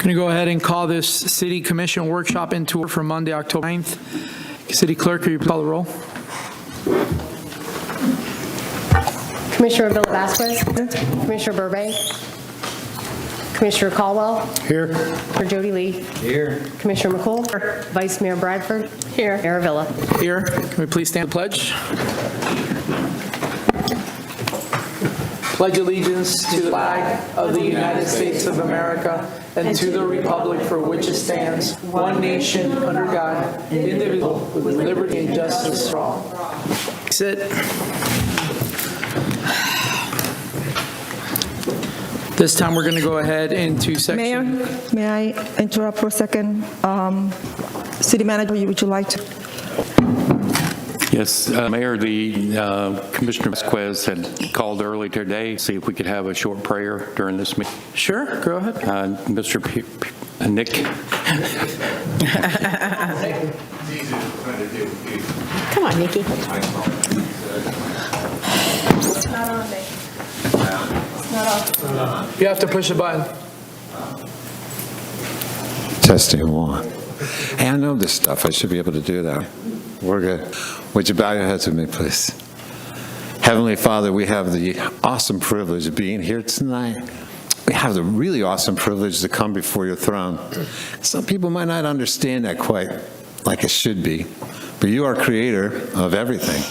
Going to go ahead and call this City Commission workshop into order for Monday, October 9th. City Clerk, will you call the roll? Commissioner Bill Vasquez. Commissioner Burbank. Commissioner Caldwell. Here. Commissioner Jody Lee. Here. Commissioner McCool. Vice Mayor Bradford. Here. Mayor Villa. Here. Can we please stand for the pledge? Pledge allegiance to the flag of the United States of America and to the republic for which it stands, one nation, under God, indivisible, with liberty and justice for all. Sit. This time we're going to go ahead into section... Mayor, may I interrupt for a second? City Manager, would you like to? Yes, Mayor, the Commissioner Vasquez had called early today, see if we could have a short prayer during this meeting. Sure, go ahead. Mr. Nick. Come on, Nikki. It's not on me. It's not on. You have to push a button. Testing one. Hey, I know this stuff. I should be able to do that. We're good. Would you bow your heads with me, please? Heavenly Father, we have the awesome privilege of being here tonight. We have the really awesome privilege to come before your throne. Some people might not understand that quite like it should be, but you are creator of everything,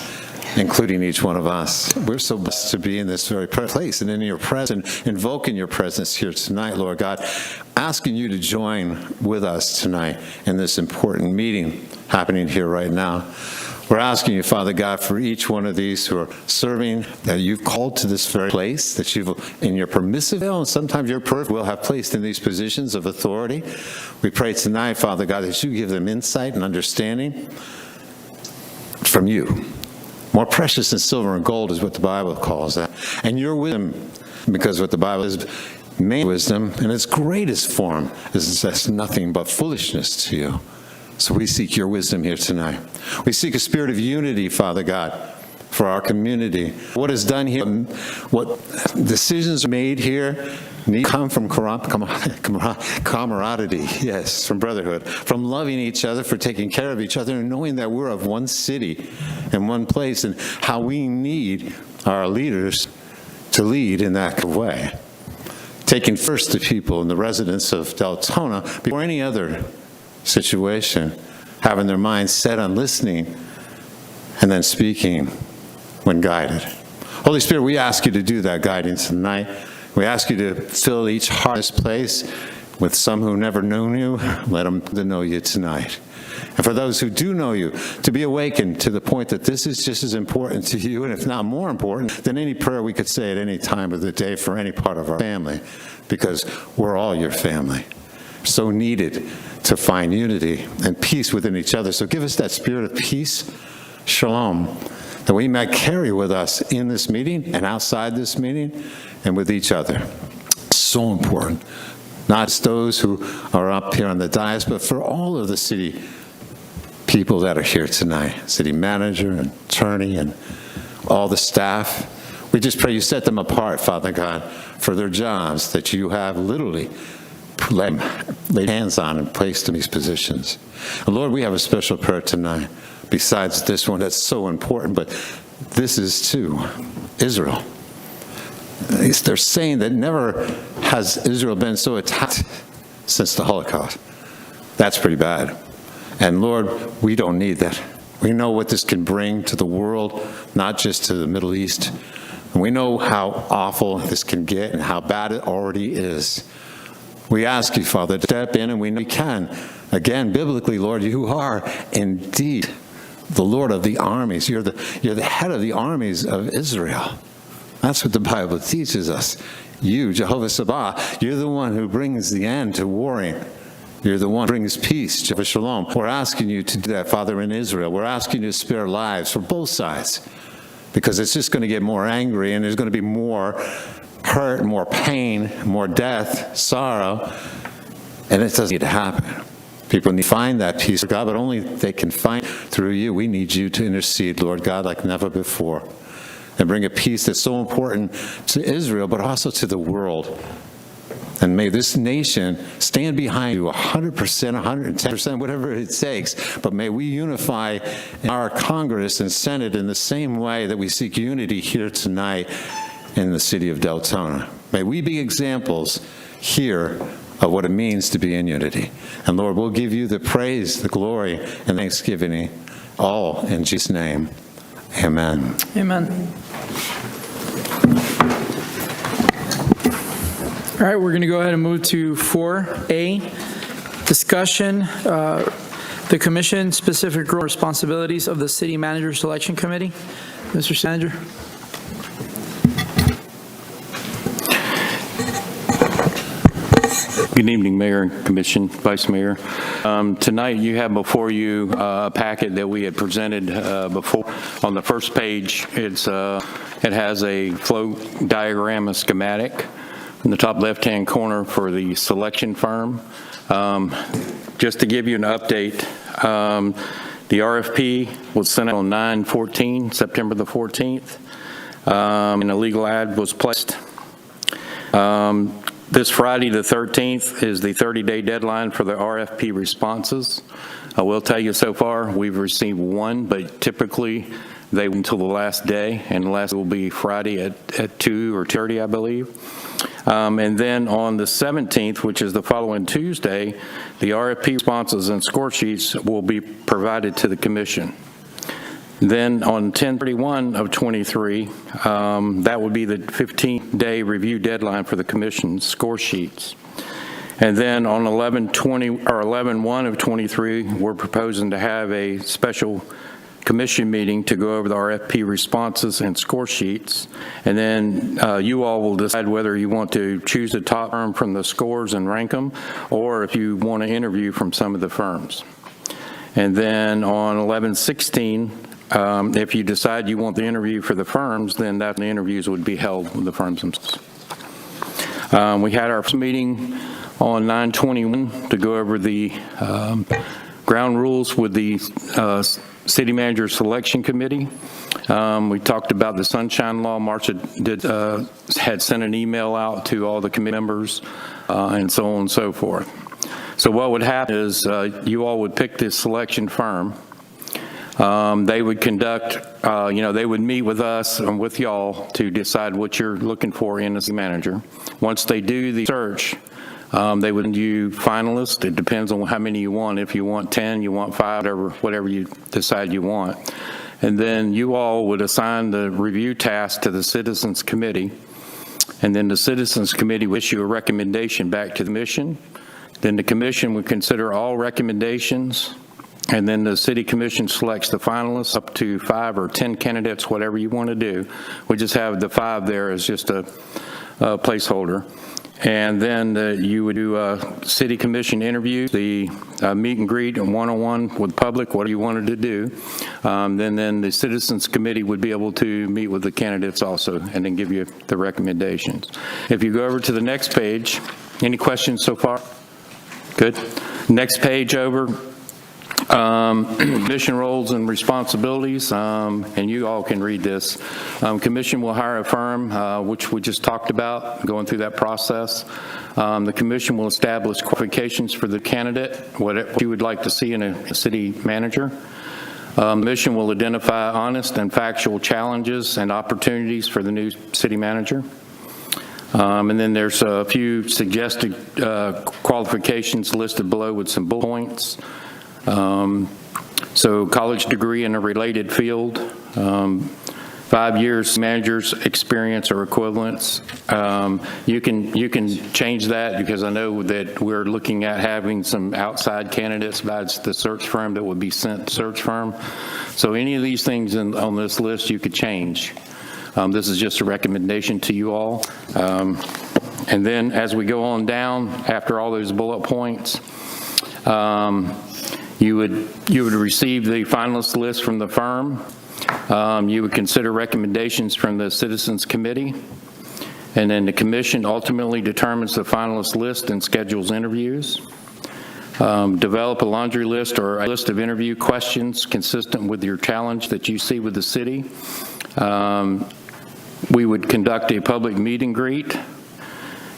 including each one of us. We're so blessed to be in this very place and in your presence, invoking your presence here tonight, Lord God, asking you to join with us tonight in this important meeting happening here right now. We're asking you, Father God, for each one of these who are serving, that you've called to this very place, that you've, in your permissive will, and sometimes your perfect will, have placed in these positions of authority. We pray tonight, Father God, that you give them insight and understanding from you. More precious than silver and gold is what the Bible calls that. And your wisdom, because what the Bible is, main wisdom in its greatest form is that's nothing but foolishness to you. So we seek your wisdom here tonight. We seek a spirit of unity, Father God, for our community. What is done here, what decisions are made here, need to come from camaraderie, yes, from brotherhood, from loving each other, for taking care of each other, and knowing that we're of one city and one place, and how we need our leaders to lead in that way. Taking first the people and the residents of Deltona before any other situation, having their minds set on listening and then speaking when guided. Holy Spirit, we ask you to do that guiding tonight. We ask you to fill each heart in this place with some who never known you. Let them know you tonight. And for those who do know you, to be awakened to the point that this is just as important to you, and if not more important, than any prayer we could say at any time of the day for any part of our family, because we're all your family. So needed to find unity and peace within each other. So give us that spirit of peace, shalom, that we might carry with us in this meeting and outside this meeting and with each other. So important. Not just those who are up here on the dais, but for all of the city people that are here tonight, city manager and attorney and all the staff. We just pray you set them apart, Father God, for their jobs that you have literally laid hands on and placed in these positions. And Lord, we have a special prayer tonight, besides this one that's so important, but this is too Israel. They're saying that never has Israel been so attacked since the Holocaust. That's pretty bad. And Lord, we don't need that. We know what this can bring to the world, not just to the Middle East. And we know how awful this can get and how bad it already is. We ask you, Father, to step in, and we know you can. Again, biblically, Lord, you are indeed the Lord of the armies. You're the head of the armies of Israel. That's what the Bible teaches us. You, Jehovah Sabaoth, you're the one who brings the end to warring. You're the one who brings peace, Jehovah Shalom. We're asking you to do that, Father, in Israel. We're asking you to spare lives for both sides, because it's just going to get more angry, and there's going to be more hurt, more pain, more death, sorrow, and it doesn't need to happen. People need to find that peace of God, but only they can find through you. We need you to intercede, Lord God, like never before, and bring a peace that's so important to Israel, but also to the world. And may this nation stand behind you 100%, 110%, whatever it takes. But may we unify our Congress and Senate in the same way that we seek unity here tonight in the city of Deltona. May we be examples here of what it means to be in unity. And Lord, we'll give you the praise, the glory, and thanksgiving, all in Jesus' name. Amen. Amen. All right, we're going to go ahead and move to 4A, discussion, the commission specific role and responsibilities of the city manager selection committee. Mr. Manager. Good evening, Mayor and Commission, Vice Mayor. Tonight you have before you a packet that we had presented before. On the first page, it has a flow diagram, a schematic in the top left-hand corner for the selection firm. Just to give you an update, the RFP was sent out on 9/14, September the 14th, and a legal ad was placed. This Friday, the 13th, is the 30-day deadline for the RFP responses. I will tell you so far, we've received one, but typically they wait until the last day, and the last will be Friday at 2 or 2:30, I believe. And then on the 17th, which is the following Tuesday, the RFP responses and score sheets will be provided to the commission. Then on 10/31 of 23, that would be the 15-day review deadline for the commission's score sheets. And then on 11/1 of 23, we're proposing to have a special commission meeting to go over the RFP responses and score sheets. And then you all will decide whether you want to choose the top firm from the scores and rank them, or if you want to interview from some of the firms. And then on 11/16, if you decide you want the interview for the firms, then the interviews would be held with the firms themselves. We had our first meeting on 9/21 to go over the ground rules with the City Manager Selection Committee. We talked about the Sunshine Law. Marcia had sent an email out to all the committee members and so on and so forth. So what would happen is you all would pick this selection firm. They would conduct, they would meet with us and with y'all to decide what you're looking for in a city manager. Once they do the search, they would send you finalists. It depends on how many you want. If you want 10, you want 5, whatever you decide you want. And then you all would assign the review task to the Citizens Committee. And then the Citizens Committee would issue a recommendation back to the Commission. Then the Commission would consider all recommendations. And then the City Commission selects the finalists, up to 5 or 10 candidates, whatever you want to do. We just have the 5 there as just a placeholder. And then you would do City Commission interviews, the meet and greet and one-on-one with public, whatever you wanted to do. Then the Citizens Committee would be able to meet with the candidates also and then give you the recommendations. If you go over to the next page, any questions so far? Good. Next page over. Commission roles and responsibilities, and you all can read this. Commission will hire a firm, which we just talked about, going through that process. The commission will establish qualifications for the candidate, what you would like to see in a city manager. The commission will identify honest and factual challenges and opportunities for the new city manager. And then there's a few suggested qualifications listed below with some bullet points. So college degree in a related field, 5 years manager's experience or equivalents. You can change that because I know that we're looking at having some outside candidates besides the search firm that would be sent search firm. So any of these things on this list you could change. This is just a recommendation to you all. And then as we go on down, after all those bullet points, you would receive the finalist list from the firm. You would consider recommendations from the Citizens Committee. And then the commission ultimately determines the finalist list and schedules interviews. Develop a laundry list or a list of interview questions consistent with your challenge that you see with the city. We would conduct a public meet and greet.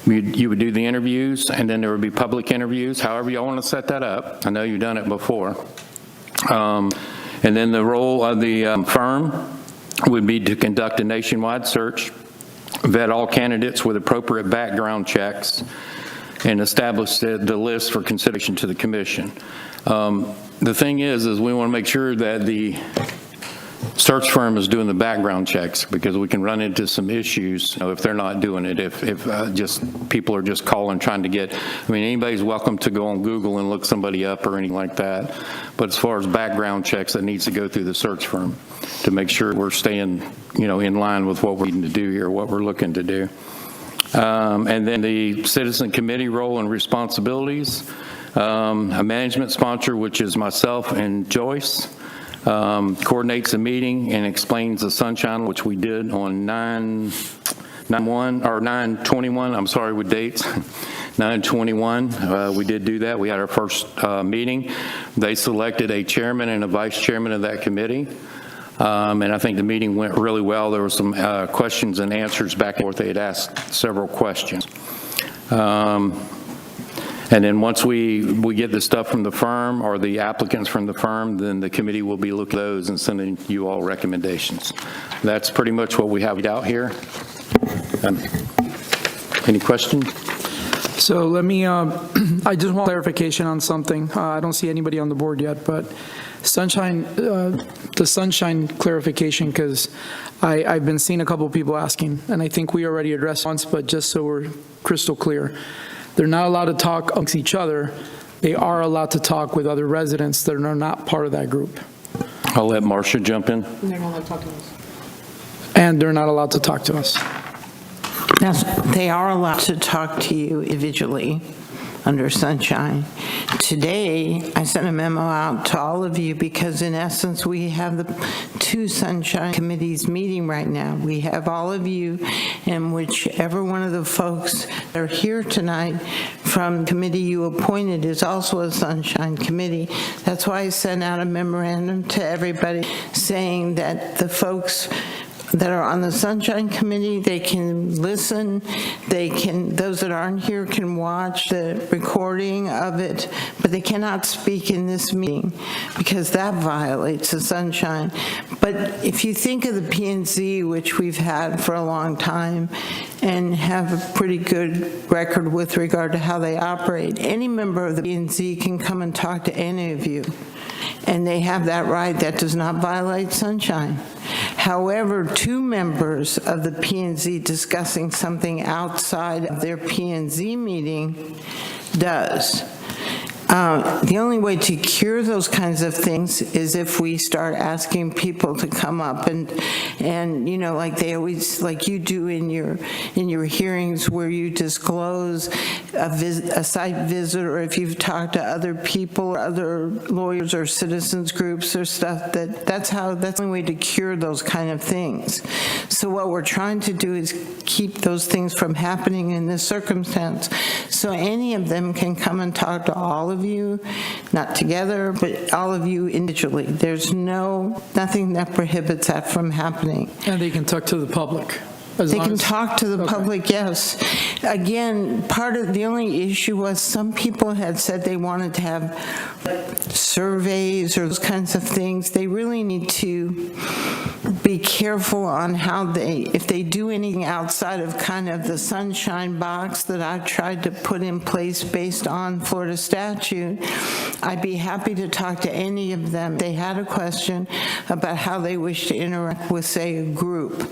You would do the interviews, and then there would be public interviews, however y'all want to set that up. I know you've done it before. And then the role of the firm would be to conduct a nationwide search, vet all candidates with appropriate background checks, and establish the list for consideration to the commission. The thing is we want to make sure that the search firm is doing the background checks, because we can run into some issues, if they're not doing it, if just people are just calling trying to get, anybody's welcome to go on Google and look somebody up or anything like that, but as far as background checks, that needs to go through the search firm to make sure we're staying, in line with what we're needing to do here, what we're looking to do. And then the citizen committee role and responsibilities, a management sponsor, which is myself and Joyce, coordinates a meeting and explains the sunshine, which we did on 9/21, I'm sorry with dates, 9/21, we did do that. We had our first meeting. They selected a chairman and a vice chairman of that committee. And I think the meeting went really well. There were some questions and answers back and forth. They had asked several questions. And then once we get the stuff from the firm or the applicants from the firm, then the committee will be looking at those and sending you all recommendations. That's pretty much what we have out here. Any questions? So let me, I just want clarification on something. I don't see anybody on the board yet, but the sunshine clarification, because I've been seeing a couple of people asking, and I think we already addressed once, but just so we're crystal clear, they're not allowed to talk amongst each other. They are allowed to talk with other residents that are not part of that group. I'll let Marcia jump in. They're not allowed to talk to us. And they're not allowed to talk to us. Yes, they are allowed to talk to you individually under sunshine. Today, I sent a memo out to all of you because in essence, we have the two sunshine committees meeting right now. We have all of you, and whichever one of the folks that are here tonight from the committee you appointed is also a sunshine committee. That's why I sent out a memorandum to everybody saying that the folks that are on the Sunshine Committee, they can listen, those that aren't here can watch the recording of it, but they cannot speak in this meeting because that violates the Sunshine. But if you think of the P&Z, which we've had for a long time and have a pretty good record with regard to how they operate, any member of the P&Z can come and talk to any of you. And they have that right. That does not violate sunshine. However, two members of the P&Z discussing something outside of their P&Z meeting does. The only way to cure those kinds of things is if we start asking people to come up and like they always, like you do in your hearings where you disclose a site visit, or if you've talked to other people, or other lawyers or citizens groups or stuff, that's the only way to cure those kind of things. So what we're trying to do is keep those things from happening in this circumstance. So any of them can come and talk to all of you, not together, but all of you individually. There's nothing that prohibits that from happening. And they can talk to the public. They can talk to the public, yes. Again, part of the only issue was some people had said they wanted to have surveys or those kinds of things. They really need to be careful on how if they do anything outside of kind of the sunshine box that I've tried to put in place based on Florida statute. I'd be happy to talk to any of them. They had a question about how they wish to interact with, say, a group.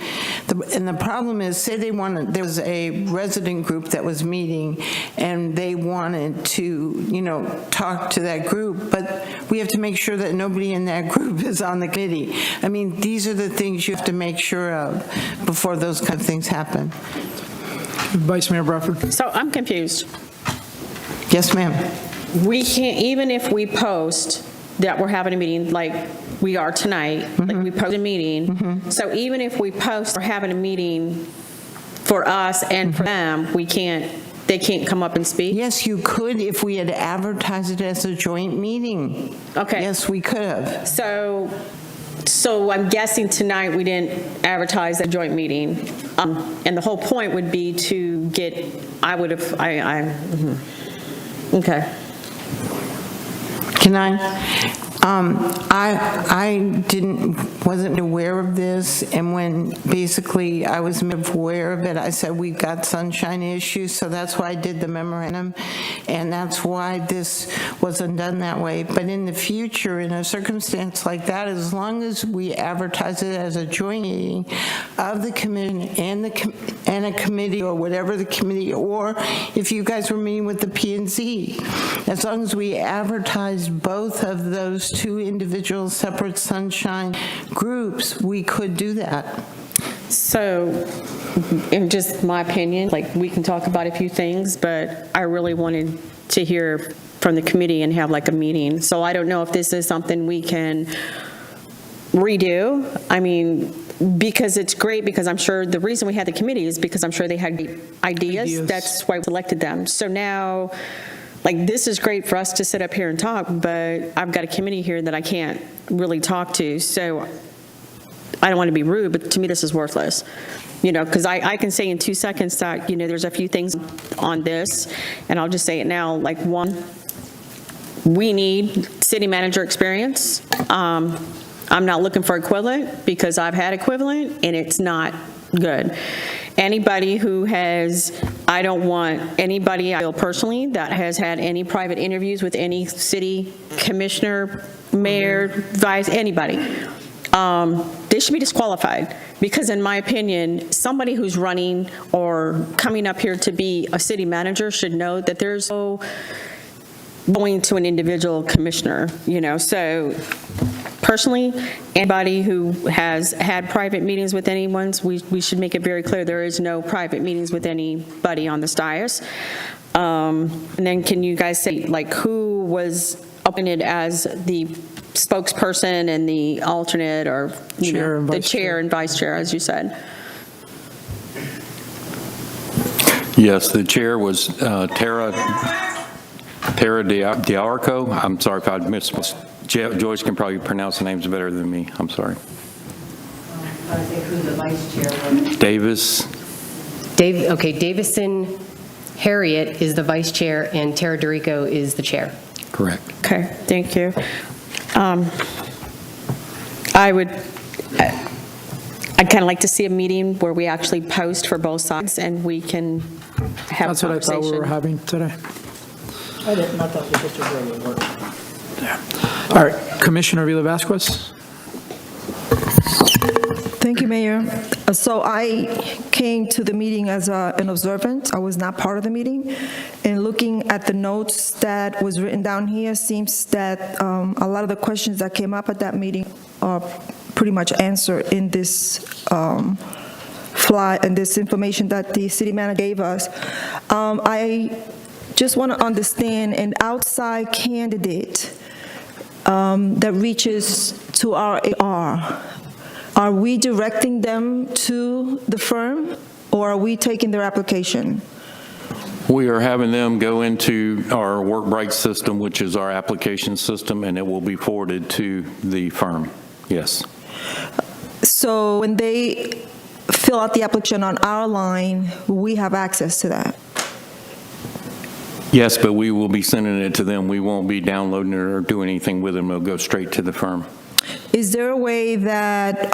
And the problem is, say there was a resident group that was meeting and they wanted to, talk to that group, but we have to make sure that nobody in that group is on the committee. I mean, these are the things you have to make sure of before those kind of things happen. Vice Mayor Bradford. So I'm confused. Yes, ma'am. We can't, even if we post that we're having a meeting like we are tonight, like we post a meeting. So even if we post we're having a meeting for us and for them, they can't come up and speak? Yes, you could if we had advertised it as a joint meeting. Okay. Yes, we could have. So So I'm guessing tonight we didn't advertise a joint meeting. And the whole point would be to get, okay. Can wasn't aware of this, and when basically I was aware of it, I said, we've got sunshine issues, so that's why I did the memorandum, and that's why this wasn't done that way. But in the future, in a circumstance like that, as long as we advertise it as a joint meeting of the commission and a committee, or whatever the committee, or if you guys were meeting with the P&Z, as long as we advertise both of those two individual separate sunshine groups, we could do that. So, in just my opinion, like, we can talk about a few things, but I really wanted to hear from the committee and have like a meeting. So I don't know if this is something we can redo. I mean, because it's great, because I'm sure the reason we had the committee is because I'm sure they had ideas. That's why we selected them. So now, like, this is great for us to sit up here and talk, but I've got a committee here that I can't really talk to. So I don't want to be rude, but to me, this is worthless. Because I can say in 2 seconds that, there's a few things on this, and I'll just say it now. Like, one, we need city manager experience. I'm not looking for equivalent, because I've had equivalent, and it's not good. Anybody who I don't want anybody, I feel personally, that has had any private interviews with any city commissioner, mayor, vice, anybody. They should be disqualified, because in my opinion, somebody who's running or coming up here to be a city manager should know that there's no going to an individual commissioner, So personally, anybody who has had private meetings with anyone, we should make it very clear there is no private meetings with anybody on this dais. And then can you guys say, like, who was appointed as the spokesperson and the alternate, or the chair and vice chair, as you said? Yes, the chair was Tara Diarco. I'm sorry if I missed. Joyce can probably pronounce the names better than me. I'm sorry. I think who the vice chair was. Davis. Davison Harriet is the vice chair, and Tara Dorico is the chair. Correct. Okay, thank you. I'd kind of like to see a meeting where we actually post for both sides and we can have a That's what I thought we were having today. I thought we just agreed to work. All right, Commissioner Vila Vasquez. Thank you, Mayor. So I came to the meeting as an observant. I was not part of the meeting. And looking at the notes that was written down here, seems that a lot of the questions that came up at that meeting are pretty much answered in this and this information that the city manager gave us. I just want to understand, an outside candidate that reaches to our AR, are we directing them to the firm, or are we taking their application? We are having them go into our WorkBright system, which is our application system, and it will be forwarded to the firm. Yes. So when they fill out the application on our line, we have access to that? Yes, but we will be sending it to them. We won't be downloading it or doing anything with them. It'll go straight to the firm. Is there a way that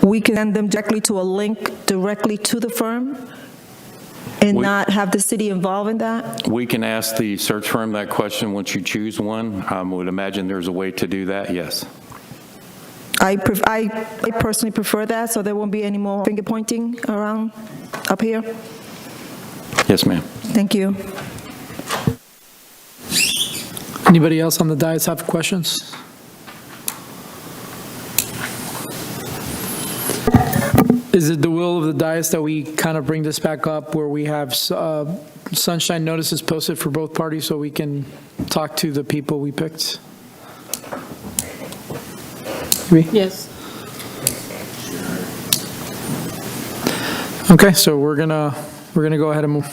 we can send them directly to a link directly to the firm and not have the city involved in that? We can ask the search firm that question once you choose one. I would imagine there's a way to do that, yes. I personally prefer that, so there won't be any more finger pointing around up here. Yes, ma'am. Thank you. Anybody else on the dais have questions? Is it the will of the dais that we kind of bring this back up where we have sunshine notices posted for both parties so we can talk to the people we picked? Yes. Okay, so we're gonna go ahead and move.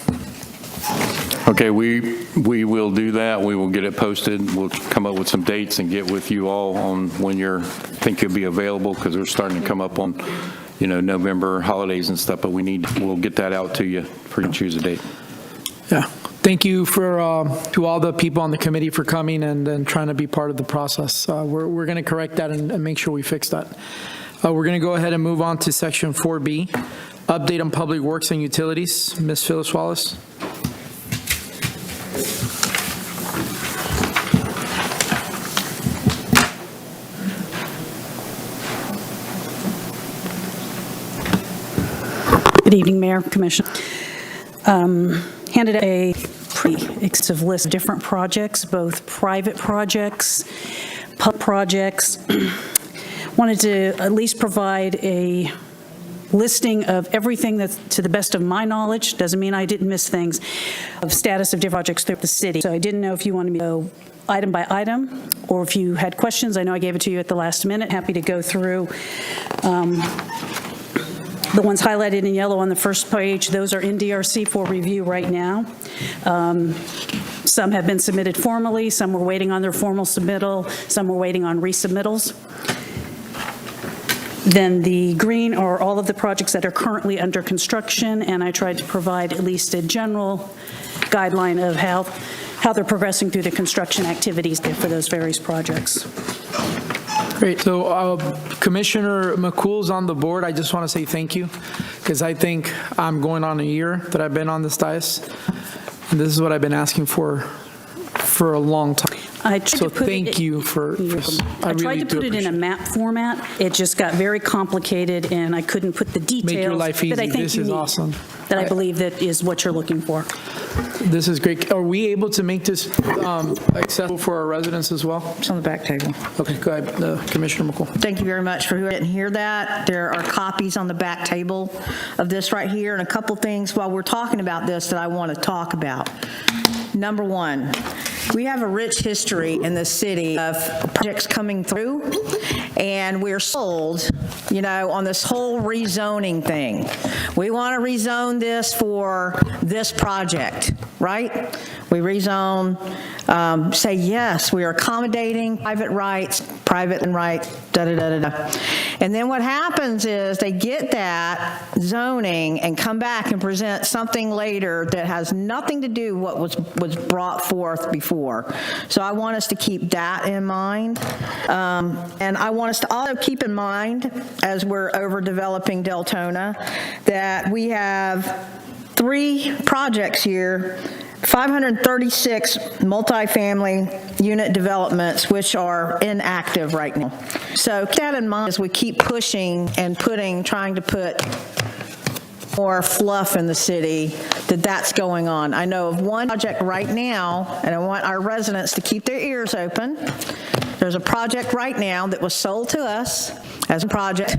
Okay, we will do that. We will get it posted. We'll come up with some dates and get with you all on when think you'll be available, because we're starting to come up on, November holidays and stuff, but we'll get that out to you for you to choose a date. Yeah. Thank you to all the people on the committee for coming and trying to be part of the process. We're going to correct that and make sure we fix that. We're going to go ahead and move on to section 4B, update on public works and utilities. Ms. Phyllis Wallace. Good evening, Mayor, Commission. Handed a pretty extensive list of different projects, both private projects, public projects. Wanted to at least provide a listing of everything that's, to the best of my knowledge, doesn't mean I didn't miss things, of status of different projects throughout the city. So I didn't know if you wanted me to go item by item, or if you had questions. I know I gave it to you at the last minute. Happy to go through. The ones highlighted in yellow on the first page, those are in DRC for review right now. Some have been submitted formally, some were waiting on their formal submittal, some were waiting on resubmittals. Then the green are all of the projects that are currently under construction, and I tried to provide at least a general guideline of how they're progressing through the construction activities for those various projects. Great. So Commissioner McCool's on the board. I just want to say thank you, because I think I'm going on a year that I've been on this dais, and this is what I've been asking for a long time. So thank you for this. I tried to put it in a map format. It just got very complicated, and I couldn't put the details. Make your life easy. That I think This you is need, awesome. That I believe that is what you're looking for. This is great. Are we able to make this accessible for our residents as well? It's on the back table. Okay, go ahead, Commissioner McCool. Thank you very much for who didn't hear that. There are copies on the back table of this right here, and a couple things while we're talking about this that I want to talk about. Number one, we have a rich history in this city of projects coming through, and we're sold, on this whole rezoning thing. We want to rezone this for this project, right? We rezone, say yes, we are accommodating private rights, private and right, da-da-da-da-da. And then what happens is they get that zoning and come back and present something later that has nothing to do what was brought forth before. So I want us to keep that in mind. And I want us to also keep in mind, as we're overdeveloping Deltona, that we have 3 projects here, 536 multifamily unit developments, which are inactive right now. So keep that in mind as we keep pushing and trying to put more fluff in the city, that's going on. I know of one project right now, and I want our residents to keep their ears open. There's a project right now that was sold to us as a project.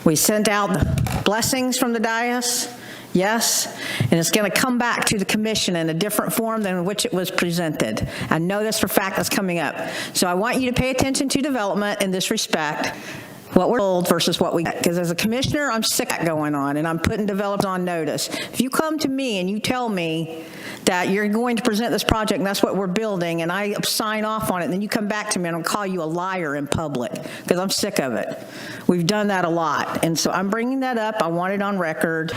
We sent out the blessings from the dais. Yes, and it's going to come back to the commission in a different form than in which it was presented. I know this for a fact that's coming up. So I want you to pay attention to development in this respect, what we're told versus what we get. Because as a commissioner, I'm sick of that going on, and I'm putting developers on notice. If you come to me and you tell me that you're going to present this project and that's what we're building, and I sign off on it, and then you come back to me and I'll call you a liar in public, because I'm sick of it. We've done that a lot. And so I'm bringing that up. I want it on record.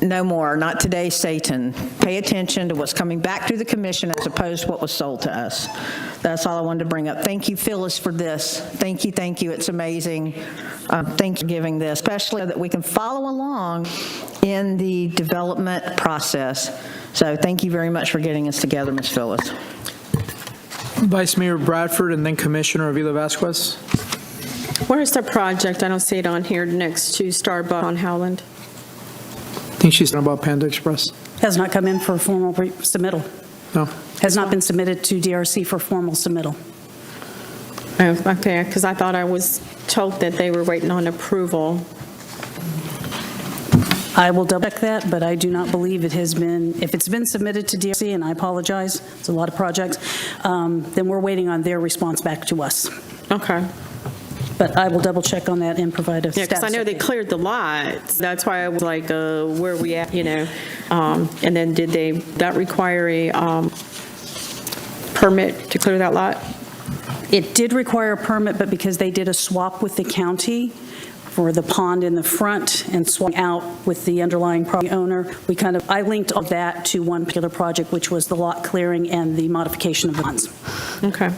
No more, not today, Satan. Pay attention to what's coming back through the commission as opposed to what was sold to us. That's all I wanted to bring up. Thank you, Phyllis, for this. Thank you. It's amazing. Thank you for giving this, especially so that we can follow along in the development process. So thank you very much for getting us together, Ms. Phyllis. Vice Mayor Bradford and then Commissioner Avila Vasquez. Where's the project? I don't see it on here next to Starbucks on Howland. I think she's talking about Panda Express. Has not come in for formal submittal. No. Has not been submitted to DRC for formal submittal. Oh, okay, because I thought I was told that they were waiting on approval. I will double check that, but I do not believe it has been, if it's been submitted to DRC, and I apologize, it's a lot of projects, then we're waiting on their response back to us. Okay. But I will double check on that and provide a Yeah, because I status know they update. cleared the lot. That's why I was like, where are we at, you know? And then did that require a permit to clear that lot? It did require a permit, but because they did a swap with the county for the pond in the front and swung out with the underlying property owner, I linked all that to one particular project, which was the lot clearing and the modification of the ponds. Okay.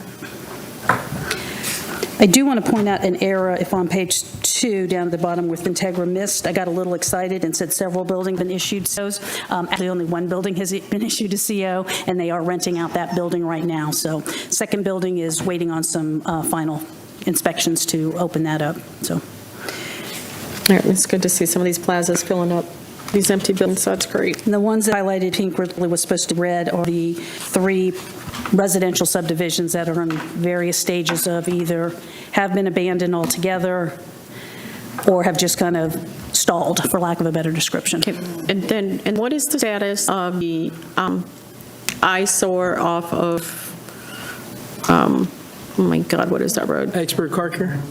I do want to point out an error, if on page 2, down at the bottom with Integra Mist, I got a little excited and said several buildings have been issued COs. Actually, only one building has been issued a CO, and they are renting out that building right now. So second building is waiting on some final inspections to open that up, so. All right, it's good to see some of these plazas filling up, these empty buildings, so that's great. And the ones that highlighted pink really was supposed to be red are the 3 residential subdivisions that are in various stages of either have been abandoned altogether or have just kind of stalled, for lack of a better description. Okay, and what is the status of the eyesore off of, oh my God, what is that road? Expert car care?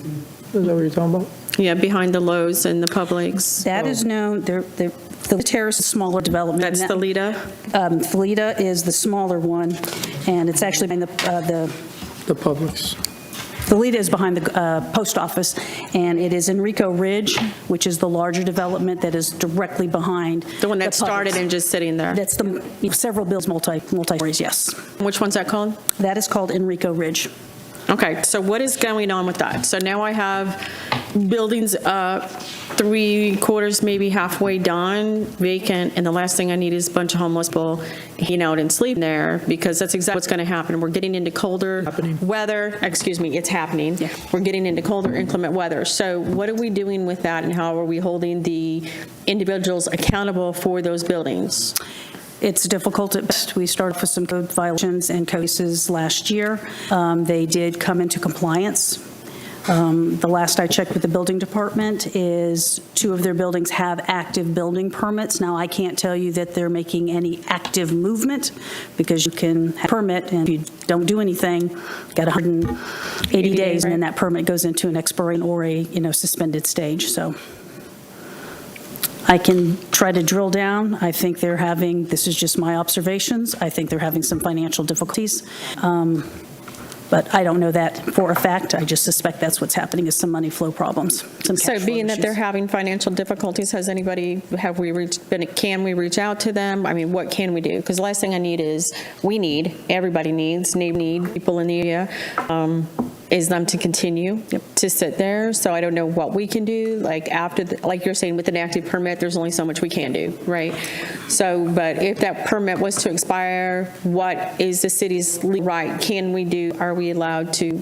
Is that what you're talking about? Yeah, behind the Lowe's and the Publix. That is known, the terrace is a smaller development. That's the Lita? Thalita is the smaller one, and it's actually behind the Publix. Thalita is behind the post office, and it is Enrico Ridge, which is the larger development that is directly behind. The one that Publix. started and just sitting there? That's the several builds, multi-stories, yes. Which one's that called? That is called Enrico Ridge. Okay, so what is going on with that? So now I have buildings 3/4, maybe halfway done, vacant, and the last thing I need is a bunch of homeless people hanging out and sleeping there, because that's exactly what's going to happen. We're getting into colder weather. Excuse me, it's happening. Yeah. We're getting into colder, inclement weather. So what are we doing with that, and how are we holding the individuals accountable for those buildings? It's difficult at best. We started with some code violations and cases last year. They did come into compliance. The last I checked with the building department is 2 of their buildings have active building permits. Now, I can't tell you that they're making any active movement, because you can have a permit, and if you don't do anything, got 180 days, and then that permit goes into an expiration or a suspended stage. So I can try to drill down. I think they're having, this is just my observations, I think they're having some financial difficulties. But I don't know that for a fact. I just suspect that's what's happening, is some money flow problems, some cash So flow being that they're issues. having financial difficulties, can we reach out to them? I mean, what can we do? Because the last thing I need is, everybody needs, people in the area, is them to continue to sit there. So I don't know what we can do, like like you're saying, with an active permit, there's only so much we can do, right? So, but if that permit was to expire, what is the city's legal right? Can we do, are we allowed to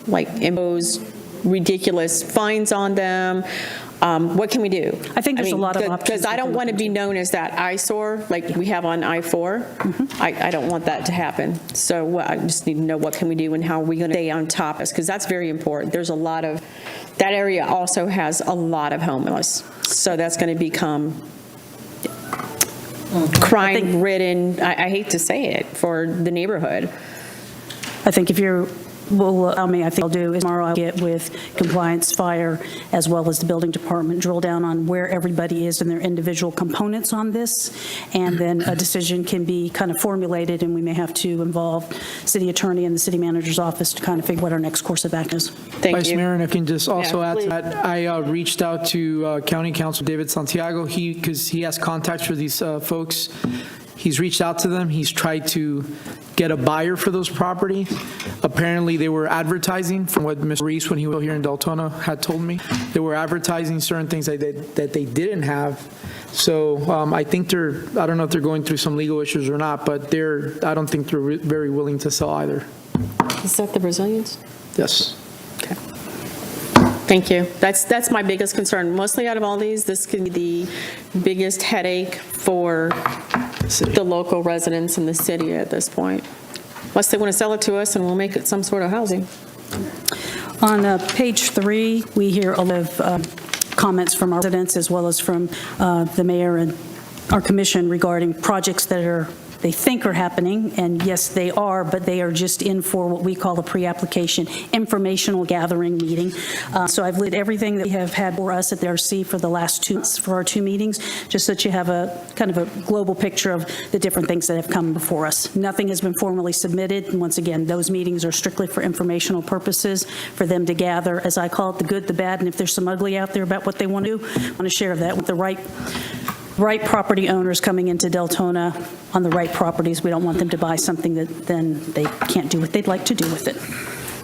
impose ridiculous fines on them? What can we do? I think there's a lot of options. Because I don't want to be known as that eyesore like we have on I-4. I don't want that to happen. So I just need to know, what can we do and how are we going to stay on top of this? Because that's very important. There's a lot of, that area also has a lot of homeless. So that's going to become crime-ridden, I hate to say it, for the neighborhood. I think if you're, will allow me, I think I'll do is tomorrow I'll get with compliance, fire, as well as the building department, drill down on where everybody is in their individual components on this, and then a decision can be kind of formulated, and we may have to involve city attorney and the city manager's office to kind of figure what our next course of action is. Thank Vice you. Mayor, and I can just also Yeah, add to please. that, I reached out to County Council David Santiago, because he has contacts for these folks. He's reached out to them. He's tried to get a buyer for those property. Apparently, they were advertising, from what Mr. Reese, when he was here in Deltona, had told me. They were advertising certain things that they didn't have. So I think I don't know if they're going through some legal issues or not, but I don't think they're very willing to sell either. Is that the Brazilians? Yes. Okay. Thank you. That's my biggest concern. Mostly out of all these, this can be the biggest headache for the local residents in the city at this point. Unless they want to sell it to us and we'll make it some sort of housing. On page 3, we hear a lot of comments from our residents, as well as from the mayor and our commission, regarding projects that they think are happening, and yes, they are, but they are just in for what we call a pre-application informational gathering meeting. So I've listed everything that we have had for us at the RC for the last for our 2 meetings, just so that you have a kind of a global picture of the different things that have come before us. Nothing has been formally submitted, and once again, those meetings are strictly for informational purposes, for them to gather, as I call it, the good, the bad, and if there's some ugly out there about what they want to do, I want to share that with the right property owners coming into Deltona on the right properties. We don't want them to buy something that then they can't do what they'd like to do with it.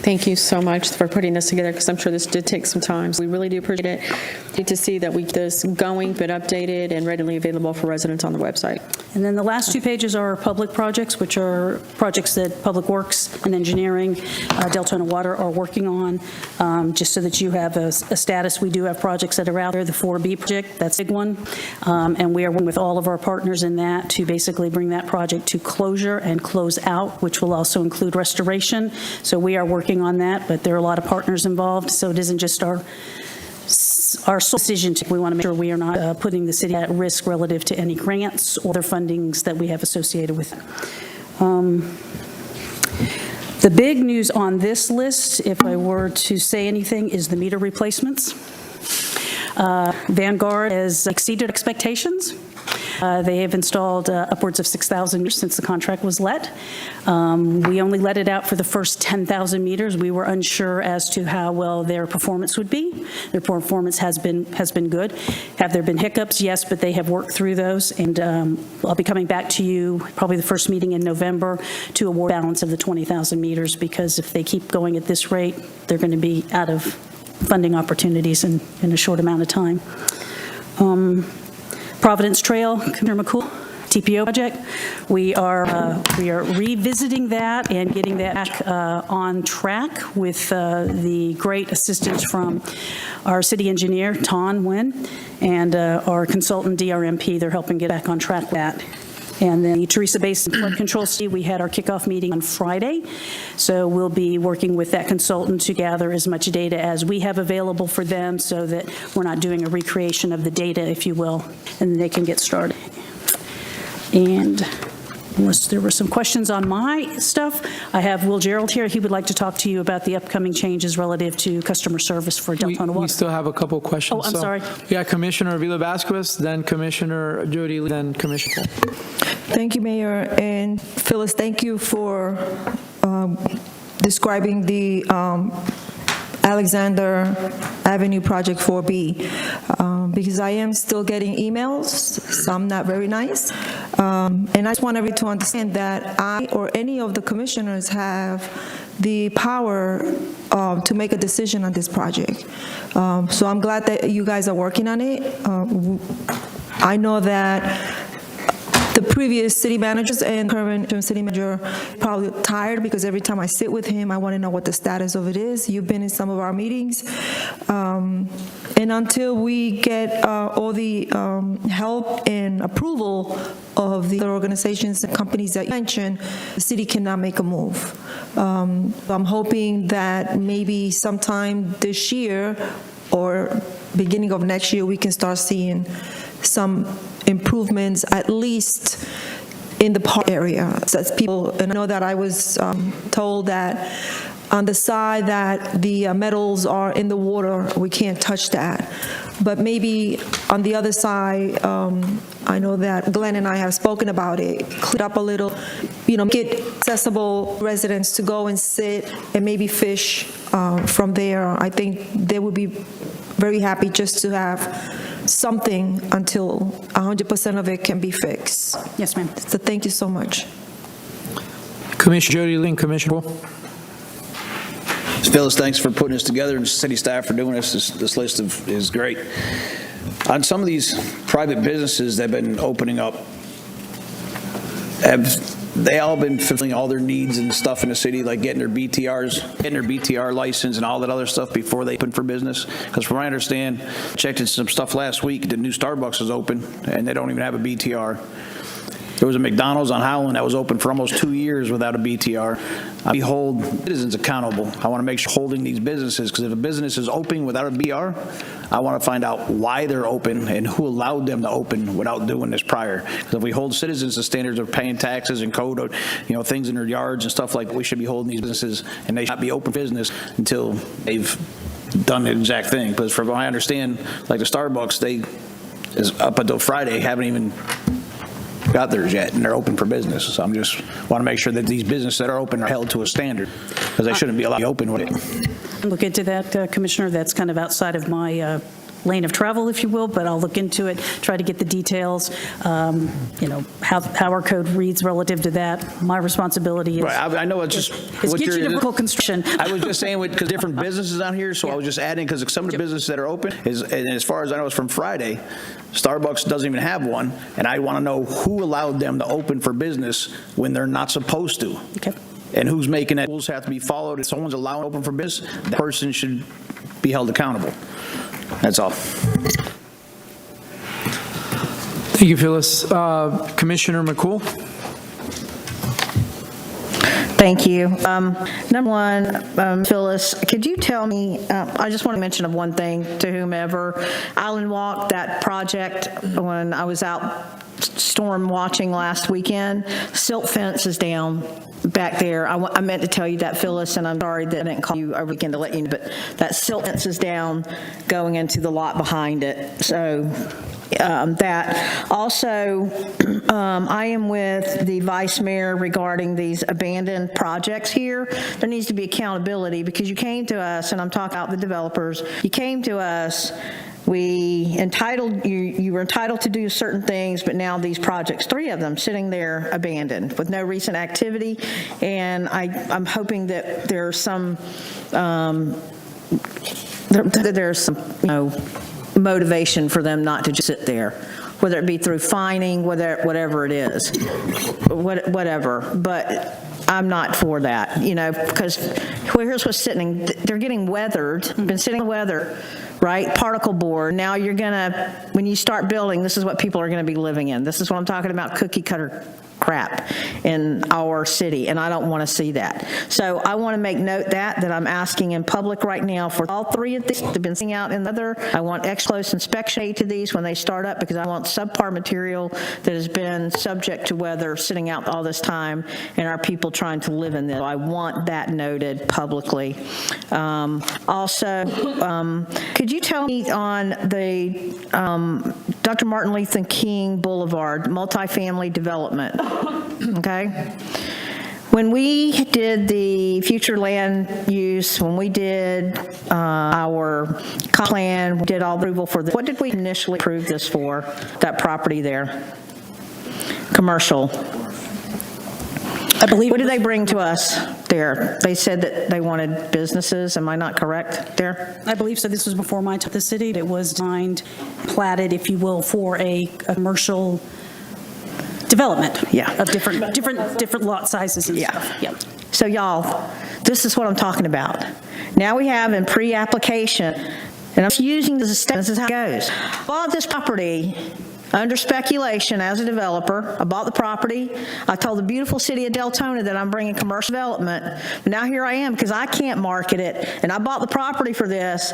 Thank you so much for putting this together, because I'm sure this did take some time. We really do appreciate it. Good to see that we get this going, but updated and readily available for residents on the website. And then the last 2 pages are our public projects, which are projects that Public Works and Engineering, Deltona Water are working on, just so that you have a status. We do have projects that are out there. The 4B project, that's a big one, and we are working with all of our partners in that to basically bring that project to closure and close out, which will also include restoration. So we are working on that, but there are a lot of partners involved, so it isn't just our sole decision. We want to make sure we are not putting the city at risk relative to any grants or other fundings that we have associated with it. The big news on this list, if I were to say anything, is the meter replacements. Vanguard has exceeded expectations. They have installed upwards of 6,000 meters since the contract was let. We only let it out for the first 10,000 meters. We were unsure as to how well their performance would be. Their performance has been good. Have there been hiccups? Yes, but they have worked through those, and I'll be coming back to you probably the first meeting in November to award balance of the 20,000 meters, because if they keep going at this rate, they're going to be out of funding opportunities in a short amount of time. Providence Trail, Commissioner McCool, TPO project. We are revisiting that and getting that back on track with the great assistance from our city engineer, Ton Nguyen, and our consultant, DRMP. They're helping get back on track with that. And then the Teresa Basin Flood Control City, we had our kickoff meeting on Friday. So we'll be working with that consultant to gather as much data as we have available for them, so that we're not doing a recreation of the data, if you will, and they can get started. And unless there were some questions on my stuff, I have Will Gerald here. He would like to talk to you about the upcoming changes relative to customer service for Deltona Water. We still have a couple of questions. Oh, I'm sorry. We got Commissioner Vila Vasquez, then Commissioner Jody Lee, then Commissioner Paul. Thank you, Mayor. And Phyllis, thank you for describing the Alexander Avenue Project 4B, because I am still getting emails, some not very nice. And I just want everyone to understand that I or any of the commissioners have the power to make a decision on this project. So I'm glad that you guys are working on it. I know that the previous city managers and current city manager probably tired, because every time I sit with him, I want to know what the status of it is. You've been in some of our meetings. And until we get all the help and approval of the other organizations and companies that you mentioned, the city cannot make a move. I'm hoping that maybe sometime this year or beginning of next year, we can start seeing some improvements, at least in the park area. So that's people, and I know that I was told that on the side that the metals are in the water, we can't touch that. But maybe on the other side, I know that Glenn and I have spoken about it, clean up a little, make it accessible to residents to go and sit and maybe fish from there. I think they would be very happy just to have something until 100% of it can be fixed. Yes, ma'am. So thank you so much. Commissioner Jody Lee, Commissioner Paul. Phyllis, thanks for putting this together, and city staff for doing this. This list is great. On some of these private businesses that have been opening up, have they all been fulfilling all their needs and stuff in the city, like getting their BTR license and all that other stuff before they open for business? Because from what I understand, checked in some stuff last week, the new Starbucks is open, and they don't even have a BTR. There was a McDonald's on Howland that was open for almost 2 years without a BTR. We hold citizens accountable. I want to make sure holding these businesses, because if a business is open without a BR, I want to find out why they're open and who allowed them to open without doing this prior. Because if we hold citizens to standards of paying taxes and code, things in their yards and stuff like that, we should be holding these businesses, and they should not be open business until they've done the exact thing. Because from what I understand, like the Starbucks, they is up until Friday haven't even got theirs yet, and they're open for business. So I'm just want to make sure that these businesses that are open are held to a standard, because they shouldn't be allowed to open with it. Look into that, Commissioner. That's kind of outside of my lane of travel, if you will, but I'll look into it, try to get the details, how our code reads relative to that. My responsibility is... Right, I know it's just... It's get you to vertical construction. I was just saying, because different businesses on here, so I was just adding, because some of the businesses that are open, and as far as I know, it's from Friday, Starbucks doesn't even have one, and I want to know who allowed them to open for business when they're not supposed to. Okay. And who's making that? Rules have to be followed. If someone's allowed to open for business, that person should be held accountable. That's all. Thank you, Phyllis. Commissioner McCool? Thank you. Number one, Phyllis, could you tell me, I just want to mention of one thing to whomever, Island Walk, that project, when I was out storm watching last weekend, silt fence is down back there. I meant to tell you that, Phyllis, and I'm sorry that I didn't call you over the weekend to let you know, but that silt fence is down going into the lot behind it. So that. Also, I am with the Vice Mayor regarding these abandoned projects here. There needs to be accountability, because you came to us, and I'm talking about the developers, you came to us, you were entitled to do certain things, but now these projects, 3 of them sitting there abandoned with no recent activity, and I'm hoping that there's some motivation for them not to just sit there, whether it be through fining, whatever it is, whatever. But I'm not for that, because here's what's sitting. They're getting weathered, been sitting in weather, right? Particle board. Now you're gonna, when you start building, this is what people are gonna be living in. This is what I'm talking about, cookie cutter crap in our city, and I don't want to see that. So I want to make note that I'm asking in public right now for all 3 of these that have been sitting out in the weather. I want close inspection to these when they start up, because I want subpar material that has been subject to weather sitting out all this time, and our people trying to live in this. So I want that noted publicly. Also, could you tell me on the Dr. Martin Luther King Boulevard multifamily development? Okay. When we did the future land use, when we did our comp plan, we did all the approval for this. What did we initially approve this for, that property there? Commercial. I believe. What did they bring to us there? They said that they wanted businesses. Am I not correct there? I believe so. This was before my time at the city. It was designed, platted, if you will, for a commercial development. Yeah. Of different lot sizes and stuff. Yeah. So y'all, this is what I'm talking about. Now we have in pre-application, and I'm using this as a step. This is how it goes. Bought this property under speculation as a developer. I bought the property. I told the beautiful city of Deltona that I'm bringing commercial development. But now here I am, because I can't market it, and I bought the property for this.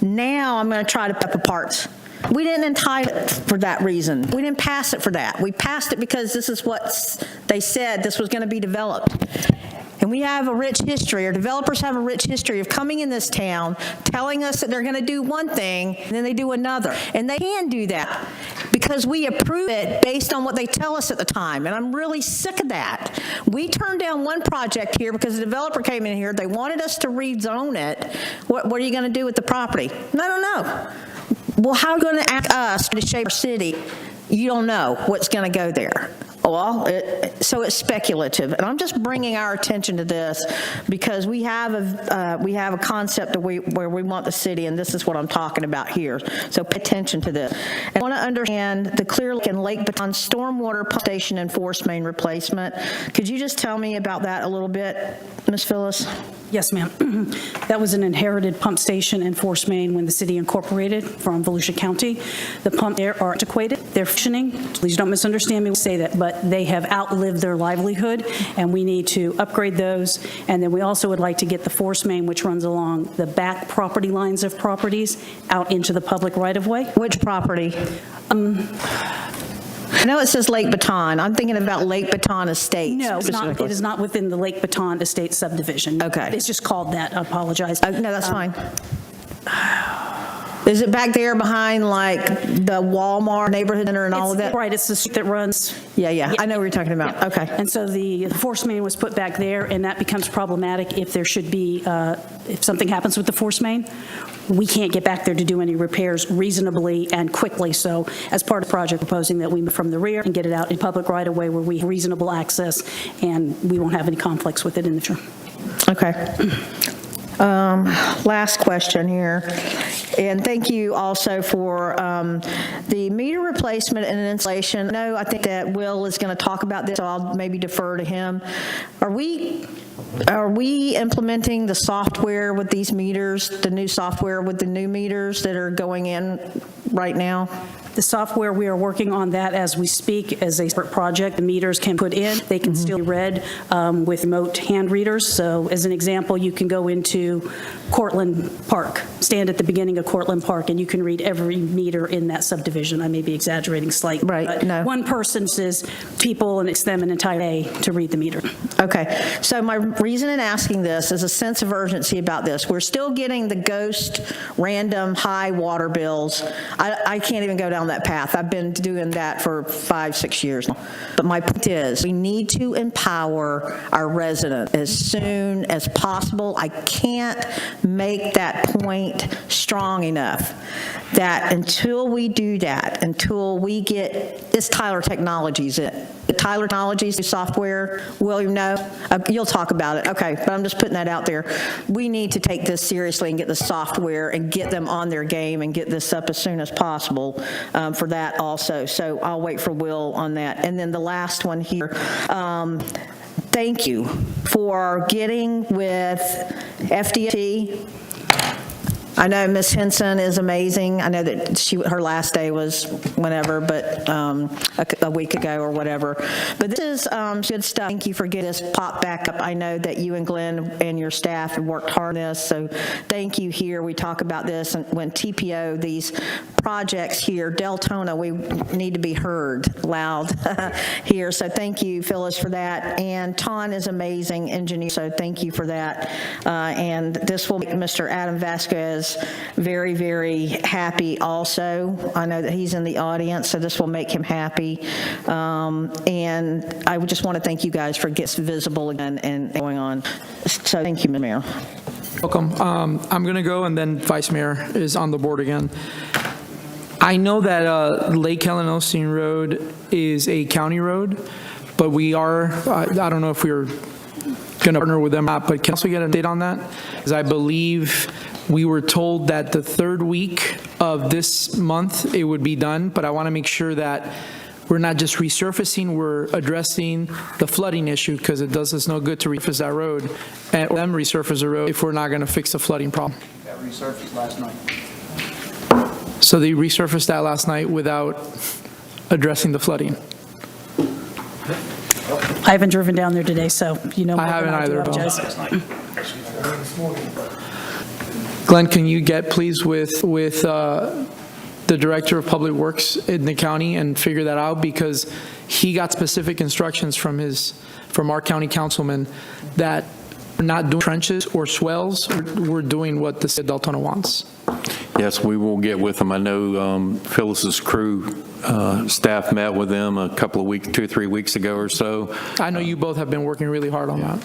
Now I'm going to try to put up parts. We didn't entitle it for that reason. We didn't pass it for that. We passed it because this is what they said this was going to be developed. And we have a rich history, or developers have a rich history of coming in this town, telling us that they're going to do one thing, and then they do another. And they can do that because we approve it based on what they tell us at the time. And I'm really sick of that. We turned down one project here because the developer came in here. They wanted us to rezone it. What are you going to do with the property? I don't know. Well, how are you going to ask us to shape our city? You don't know what's going to go there. Well, so it's speculative, and I'm just bringing our attention to this because we have a concept of where we want the city, and this is what I'm talking about here. So pay attention to this. And I want to understand the Clear Lake and Lake Baton stormwater pump station and force main replacement. Could you just tell me about that a little bit, Ms. Phyllis? Yes, ma'am. That was an inherited pump station and force main when the city incorporated from Volusia County. The pumps there are antiquated. They're functioning, please don't misunderstand me when I say that, but they have outlived their livelihood, and we need to upgrade those. And then we also would like to get the force main, which runs along the back property lines of properties, out into the public right-of-way. Which property? I know it says Lake Baton. I'm thinking about Lake Baton Estates. No, it's not, it is not within the Lake Baton Estate subdivision. Okay. It's just called that, I apologize. No, that's fine. Is it back there behind like the Walmart neighborhood center and all of that? Right, it's the street that runs. Yeah. I know what you're talking about. Yeah. Okay. And so the force main was put back there, and that becomes problematic if there should be, if something happens with the force main. We can't get back there to do any repairs reasonably and quickly. So as part of the project, proposing that we move from the rear and get it out in public right away where we have reasonable access, and we won't have any conflicts with it in the future. Okay. Last question here, and thank you also for the meter replacement and installation. No, I think that Will is going to talk about this, so I'll maybe defer to him. Are we implementing the software with these meters, the new software with the new meters that are going in right now? The software, we are working on that as we speak as a separate project. The meters can put in, they can still be read with remote hand readers. So as an example, you can go into Cortland Park, stand at the beginning of Cortland Park, and you can read every meter in that subdivision. I may be exaggerating slightly. Right, but no. One person says people, and it's them an entire day to read the meter. Okay, so my reason in asking this is a sense of urgency about this. We're still getting the ghost random high water bills. I can't even go down that path. I've been doing that for 5-6 years now. But my point is, we need to empower our residents as soon as possible. I can't make that point strong enough that until we do that, until we get, this Tyler Technologies, Tyler Technologies software, William, no? You'll talk about it. Okay, but I'm just putting that out there. We need to take this seriously and get the software and get them on their game and get this up as soon as possible for that also. So I'll wait for Will on that. And then the last one here. Thank you for getting with FDT. I know Ms. Henson is amazing. I know that her last day was whenever, but a week ago or whatever. But this is good stuff. Thank you for getting this pop back up. I know that you and Glenn and your staff have worked hard on this, so thank you here. We talk about this, and when TPO, these projects here, Deltona, we need to be heard loud here. So thank you, Phyllis, for that. And Ton is amazing engineer, so thank you for that. And this will make Mr. Adam Vasquez very, very happy also. I know that he's in the audience, so this will make him happy. And I would just want to thank you guys for getting visible again and going on. So thank you, Mayor. Welcome. I'm going to go, and then Vice Mayor is on the board again. I know that Lake Helen Osteen Road is a county road, but we are, I don't know if we're going to partner with them or not, but can also get an update on that? Because I believe we were told that the third week of this month it would be done, but I want to make sure that we're not just resurfacing, we're addressing the flooding issue, because it does us no good to resurface that road and them resurface the road if we're not going to fix the flooding problem. That resurfaced last night. So they resurfaced that last night without addressing the flooding. I haven't driven down there today, so you know. I haven't either. Apologize. Glenn, can you get please with the Director of Public Works in the county and figure that out, because he got specific instructions from our county councilman that we're not doing trenches or swells, we're doing what the state of Deltona wants. Yes, we will get with them. I know Phyllis's crew staff met with them a couple of weeks, 2 or 3 weeks ago or so. I know you both have been working really hard on that.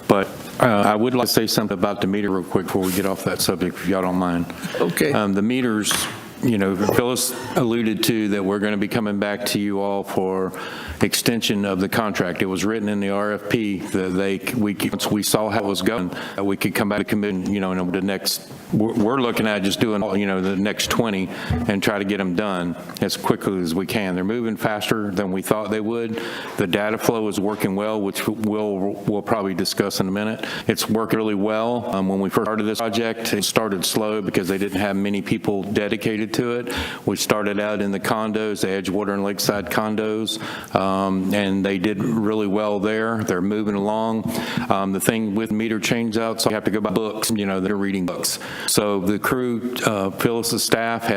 But I would like to say something about the meter real quick before we get off that subject, if y'all don't mind. Okay. The meters, you know, Phyllis alluded to that we're going to be coming back to you all for extension of the contract. It was written in the RFP that once we saw how it was going, we could come back to commission, you know, in the next, we're looking at just doing, you know, the next 20 and try to get them done as quickly as we can. They're moving faster than we thought they would. The data flow is working well, which we'll probably discuss in a minute. It's working really well. When we first started this project, it started slow because they didn't have many people dedicated dedicated to it. We started out in the condos, the Edgewater and Lakeside condos, and they did really well there. They're moving along. The thing with meter change out, so you have to go buy books, they're reading books. So the crew, Phyllis's staff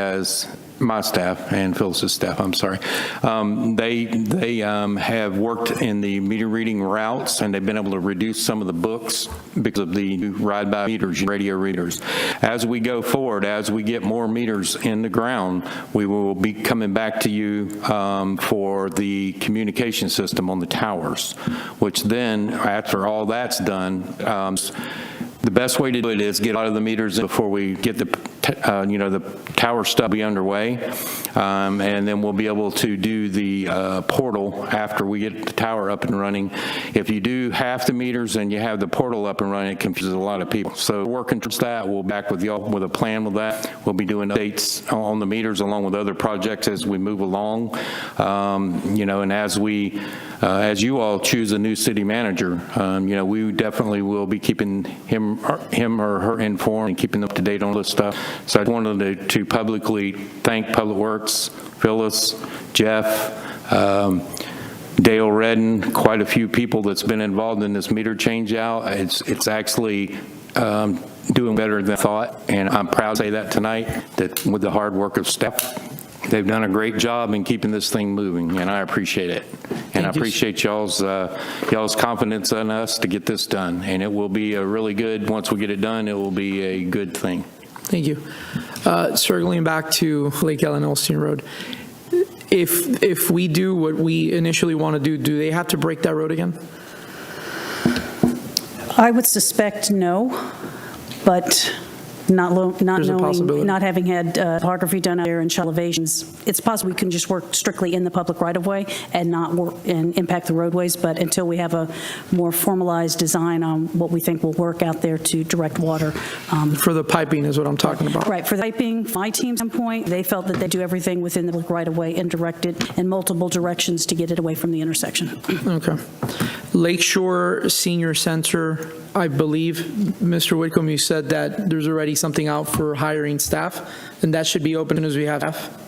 my staff and Phyllis's staff, I'm sorry, they have worked in the meter reading routes, and they've been able to reduce some of the books because of the new ride-by meters, radio readers. As we go forward, as we get more meters in the ground, we will be coming back to you for the communication system on the towers, which then, after all that's done, the best way to do it is get out of the meters before we get the tower stuff be underway, and then we'll be able to do the portal after we get the tower up and running. If you do half the meters and you have the portal up and running, it confuses a lot of people. So working towards that, we'll be back with y'all with a plan with that. We'll be doing updates on the meters along with other projects as we move along, and as you all choose a new city manager, we definitely will be keeping him or her informed and keeping them up to date on this stuff. So I wanted to publicly thank Public Works, Phyllis, Jeff, Dale Redden, quite a few people that's been involved in this meter change out. It's actually doing better than I thought, and I'm proud to say that tonight, that with the hard work of staff, they've done a great job in keeping this thing moving, and I appreciate it. And I appreciate y'all's confidence in us to get this done. And it will be a really good, once we get it done, it will be a good thing. Thank you. Circling back to Lake Ellen Olstein Road, if we do what we initially want to do they have to break that road again? I would suspect no, but not knowing, not having had topography done out there and shell elevations, it's possible we can just work strictly in the public right-of-way and not work and impact the roadways, but until we have a more formalized design on what we think will work out there to direct water. For the piping is what I'm talking about. Right, for the piping, my team's standpoint, they felt that they do everything within the public right-of-way and direct it in multiple directions to get it away from the intersection. Okay. Lakeshore Senior Center, I believe, Mr. Whitcomb, you said that there's already something out for hiring staff, and that should be open as we have staff?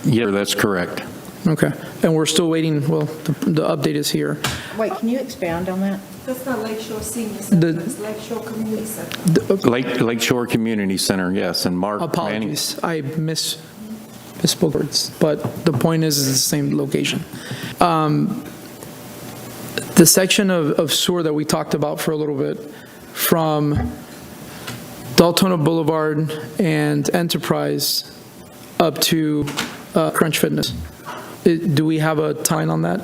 Yeah, that's correct. Okay. And we're still waiting, well, the update is here. Wait, can you expound on that? That's not Lakeshore Senior Center, it's Lakeshore Community Center. Lakeshore Community Center, yes, and Mark Manning. Apologies, I misspoke words, but the point is it's the same location. The section of sewer that we talked about for a little bit from Deltona Boulevard and Enterprise up to Crunch Fitness, do we have a time on that?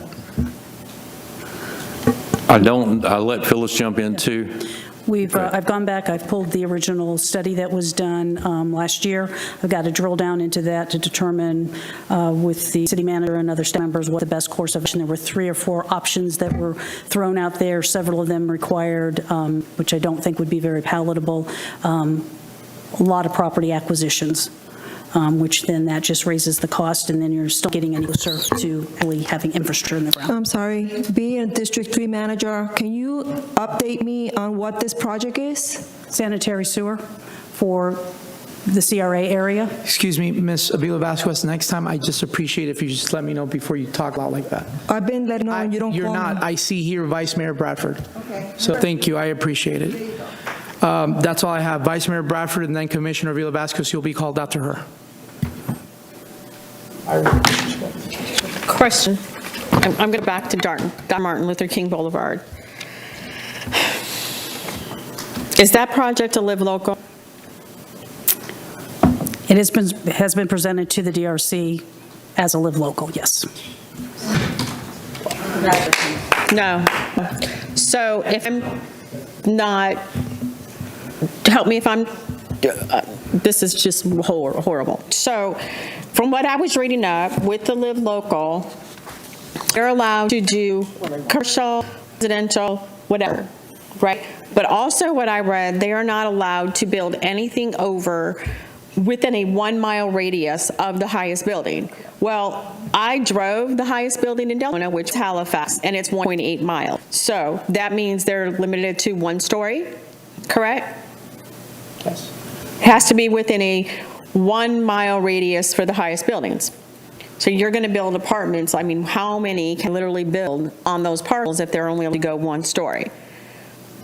I'll let Phyllis jump in too. I've gone back, I've pulled the original study that was done last year. I've got to drill down into that to determine with the city manager and other staff members what the best course of action. There were 3 or 4 options that were thrown out there. Several of them required, which I don't think would be very palatable, a lot of property acquisitions. Which then that just raises the cost, and then you're still getting any closer to really having infrastructure in the ground. I'm sorry, being a District 3 manager, can you update me on what this project is? Sanitary sewer for the CRA area. Excuse me, Ms. Abila Vasquez, next time I just appreciate if you just let me know before you talk out like that. I've been letting know and you don't You're call not. me. I see here Vice Mayor Bradford. Okay. So thank you, I appreciate it. That's all I have. Vice Mayor Bradford and then Commissioner Avila Vasquez, you'll be called out to her. Question. I'm going back to Martin Luther King Boulevard. Is that project a live local? It has been presented to the DRC as a live local, yes. No. So if I'm not, help me if I'm, this is just horrible. So from what I was reading up, with the live local, they're allowed to do commercial, residential, whatever, right? But also what I read, they are not allowed to build anything over within a 1-mile radius of the highest building. Well, I drove the highest building in Deltona, which is Halifax, and it's 1.8 miles. So that means they're limited to 1 story, correct? Yes. Has to be within a 1 mile radius for the highest buildings. So you're going to build apartments. I mean, how many can literally build on those parcels if they're only able to go 1 story?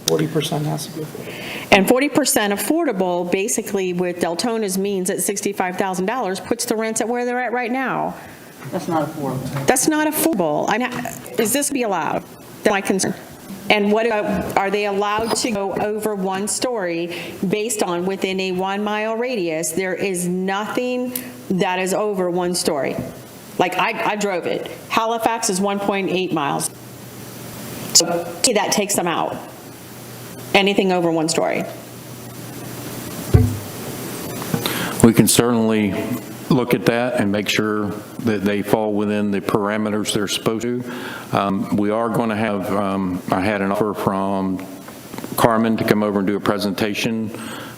40% has to be affordable. And 40% affordable, basically with Deltona's means at $65,000, puts the rents at where they're at right now. That's not affordable. That's not affordable. Is this be allowed? That's my concern. And what are they allowed to go over 1 story based on within a 1 mile radius? There is nothing that is over 1 story. Like I drove it. Halifax is 1.8 miles. So that takes them out. Anything over 1 story. We can certainly look at that and make sure that they fall within the parameters they're supposed to. We are going to have, I had an offer from Carmen to come over and do a presentation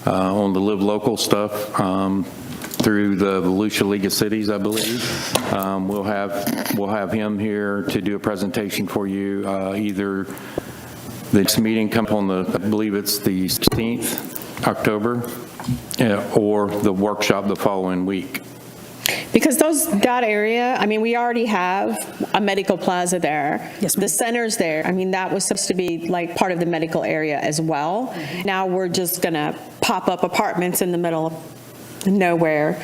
on the Live Local stuff through the Volusia League of Cities, I believe. We'll have him here to do a presentation for you, either the next meeting come on the, I believe it's the 16th October, or the workshop the following week. Because that area, I mean, we already have a medical plaza there. Yes, ma'am. The center's there. I mean, that was supposed to be like part of the medical area as well. Now we're just going to pop up apartments in the middle of nowhere.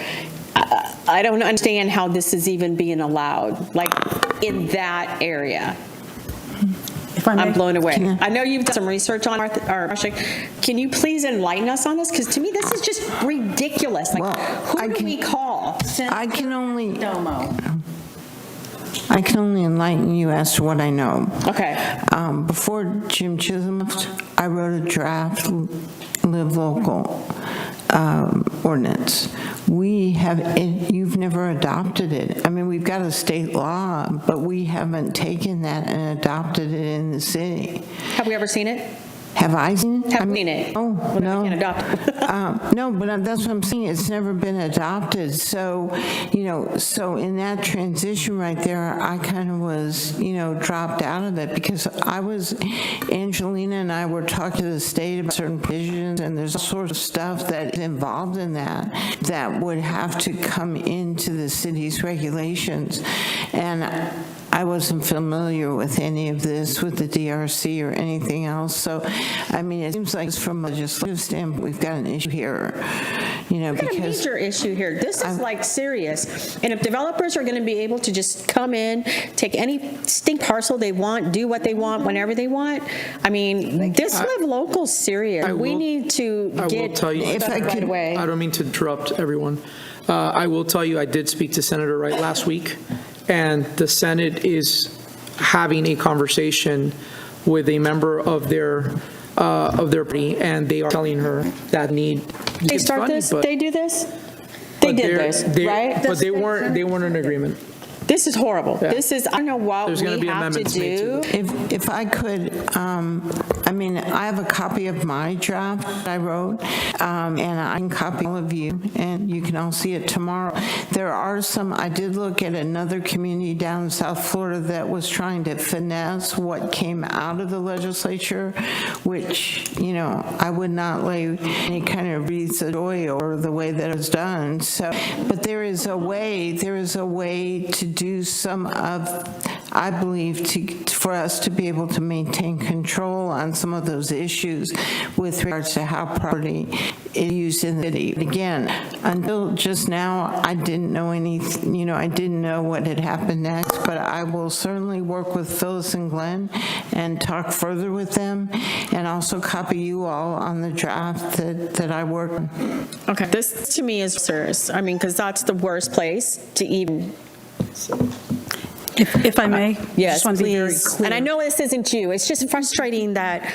I don't understand how this is even being allowed, like in that area. If I may. I'm blown away. I know you've done some research on it, or can you please enlighten us on this? Because to me, this is just ridiculous. Like, who do we call? I can only enlighten you as to what I know. Okay. Before Jim Chisholm left, I wrote a draft Live Local ordinance. You've never adopted it. I mean, we've got a state law, but we haven't taken that and adopted it in the city. Have we ever seen it? Have I seen it? Haven't seen it. Oh, Well, no. we can't adopt it. No, but that's what I'm saying. It's never been adopted. So, so in that transition right there, I kind of was, dropped out of it because Angelina and I were talking to the state about certain provisions, and there's all sorts of stuff that's involved in that would have to come into the city's regulations. And I wasn't familiar with any of this with the DRC or anything else. So, I mean, it seems like from a legislative standpoint, we've got an issue here, We've got a major issue here. This is like serious. And if developers are going to be able to just come in, take any stink parcel they want, do what they want, whenever they want, I mean, this Live Local's serious. We need to get will tell you, if I could, away. I don't mean to interrupt everyone. I will tell you, I did speak to Senator Wright last week, and the Senate is having a conversation with a member of their party, and they are telling her that need. They it's start funny, this? but- They do this? They but did they're- this, they're- right? But they weren't in agreement. This is horrible. Yeah. This is, I don't know what There's gonna we be have to amendments made to do. If I could, I mean, I have a copy of my draft that I wrote, and I can copy all of you, and you can all see it tomorrow. There are some, I did look at another community down in South Florida that was trying to finesse what came out of the legislature, which, I would not lay any kind of wreaths of joy over the way that it was done. So, but there is a way to do some of, I believe, for us to be able to maintain control on some of those issues with regards to how property is used in the city. Again, until just now, I didn't know anything, I didn't know what had happened next, but I will certainly work with Phyllis and Glenn and talk further with them, and also copy you all on the draft that I worked on. Okay, this to me is serious. I mean, because that's the worst place to even. If I may? Yes, just want to be very please. clear. And I know this isn't you. It's just frustrating that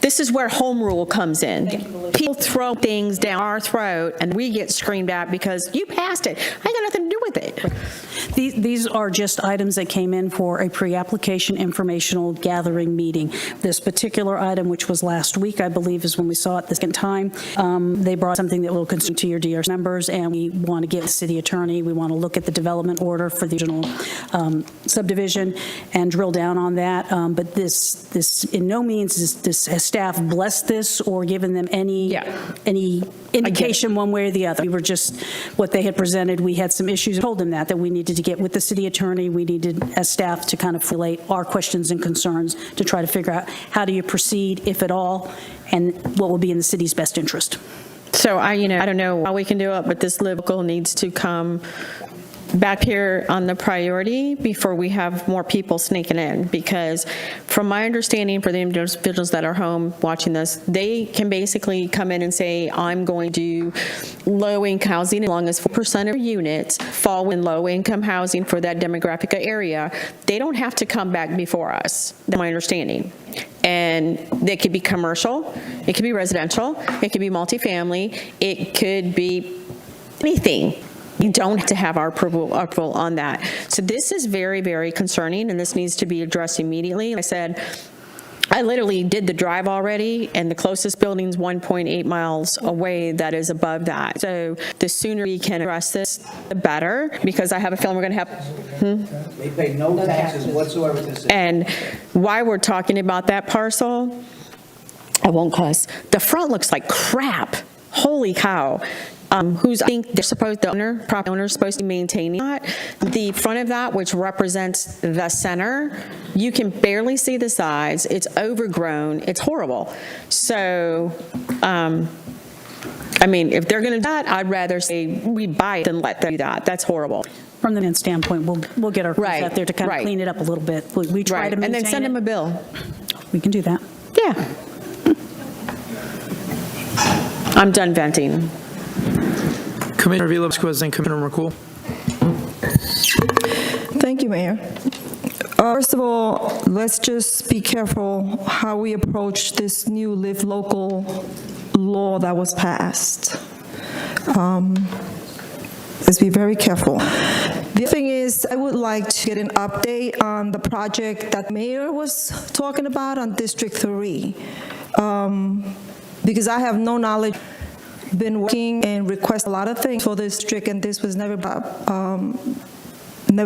this is where home rule comes in. People throw things down our throat and we get screamed at because you passed it. I got nothing to do with it. These are just items that came in for a pre-application informational gathering meeting. This particular item, which was last week, I believe, is when we saw it the second time. They brought something that will concern to your DRC members, and we want to give the city attorney, we want to look at the development order for the original subdivision and drill down on that. But this in no means is this has staff blessed this or given them any indication one way or the other. We were just, what they had presented, we had some issues. I told them that we needed to get with the city attorney. We needed, as staff, to kind of relate our questions and concerns to try to figure out how do you proceed, if at all, and what will be in the city's best interest. So I don't know how we can do it, but this local needs to come back here on the priority before we have more people sneaking in, because from my understanding, for the individuals that are home watching this, they can basically come in and say, I'm going to do low-income housing as long as 4% of units fall in low-income housing for that demographic area. They don't have to come back before us, that's my understanding. And they could be commercial, it could be residential, it could be multifamily, it could be anything. You don't have to have our approval on that. So this is very, very concerning, and this needs to be addressed immediately. I said, I literally did the drive already, and the closest building's 1.8 miles away that is above that. So the sooner we can address this, the better, because I have a feeling we're going to have... They pay no taxes whatsoever to the city. And why we're talking about that parcel, I won't cuss, the front looks like crap. Holy cow. I think the property owner is supposed to be maintaining that. The front of that, which represents the center, you can barely see the sides. It's overgrown. It's horrible. So, I mean, if they're going to do that, I'd rather say we buy it than let them do that. That's horrible. From the standpoint, we'll get our crews out there to kind of clean it up a little bit. We try to maintain it. And then send them a bill. We can do that. Yeah. I'm done venting. Commissioner Villasquez and Commissioner McCool. Thank you, Mayor. First of all, let's just be careful how we approach this new Live Local law that was passed. Let's be very careful. The thing is, I would like to get an update on the project that Mayor was talking about on District 3, because I have no knowledge. Been working and request a lot of things for this district, and this was never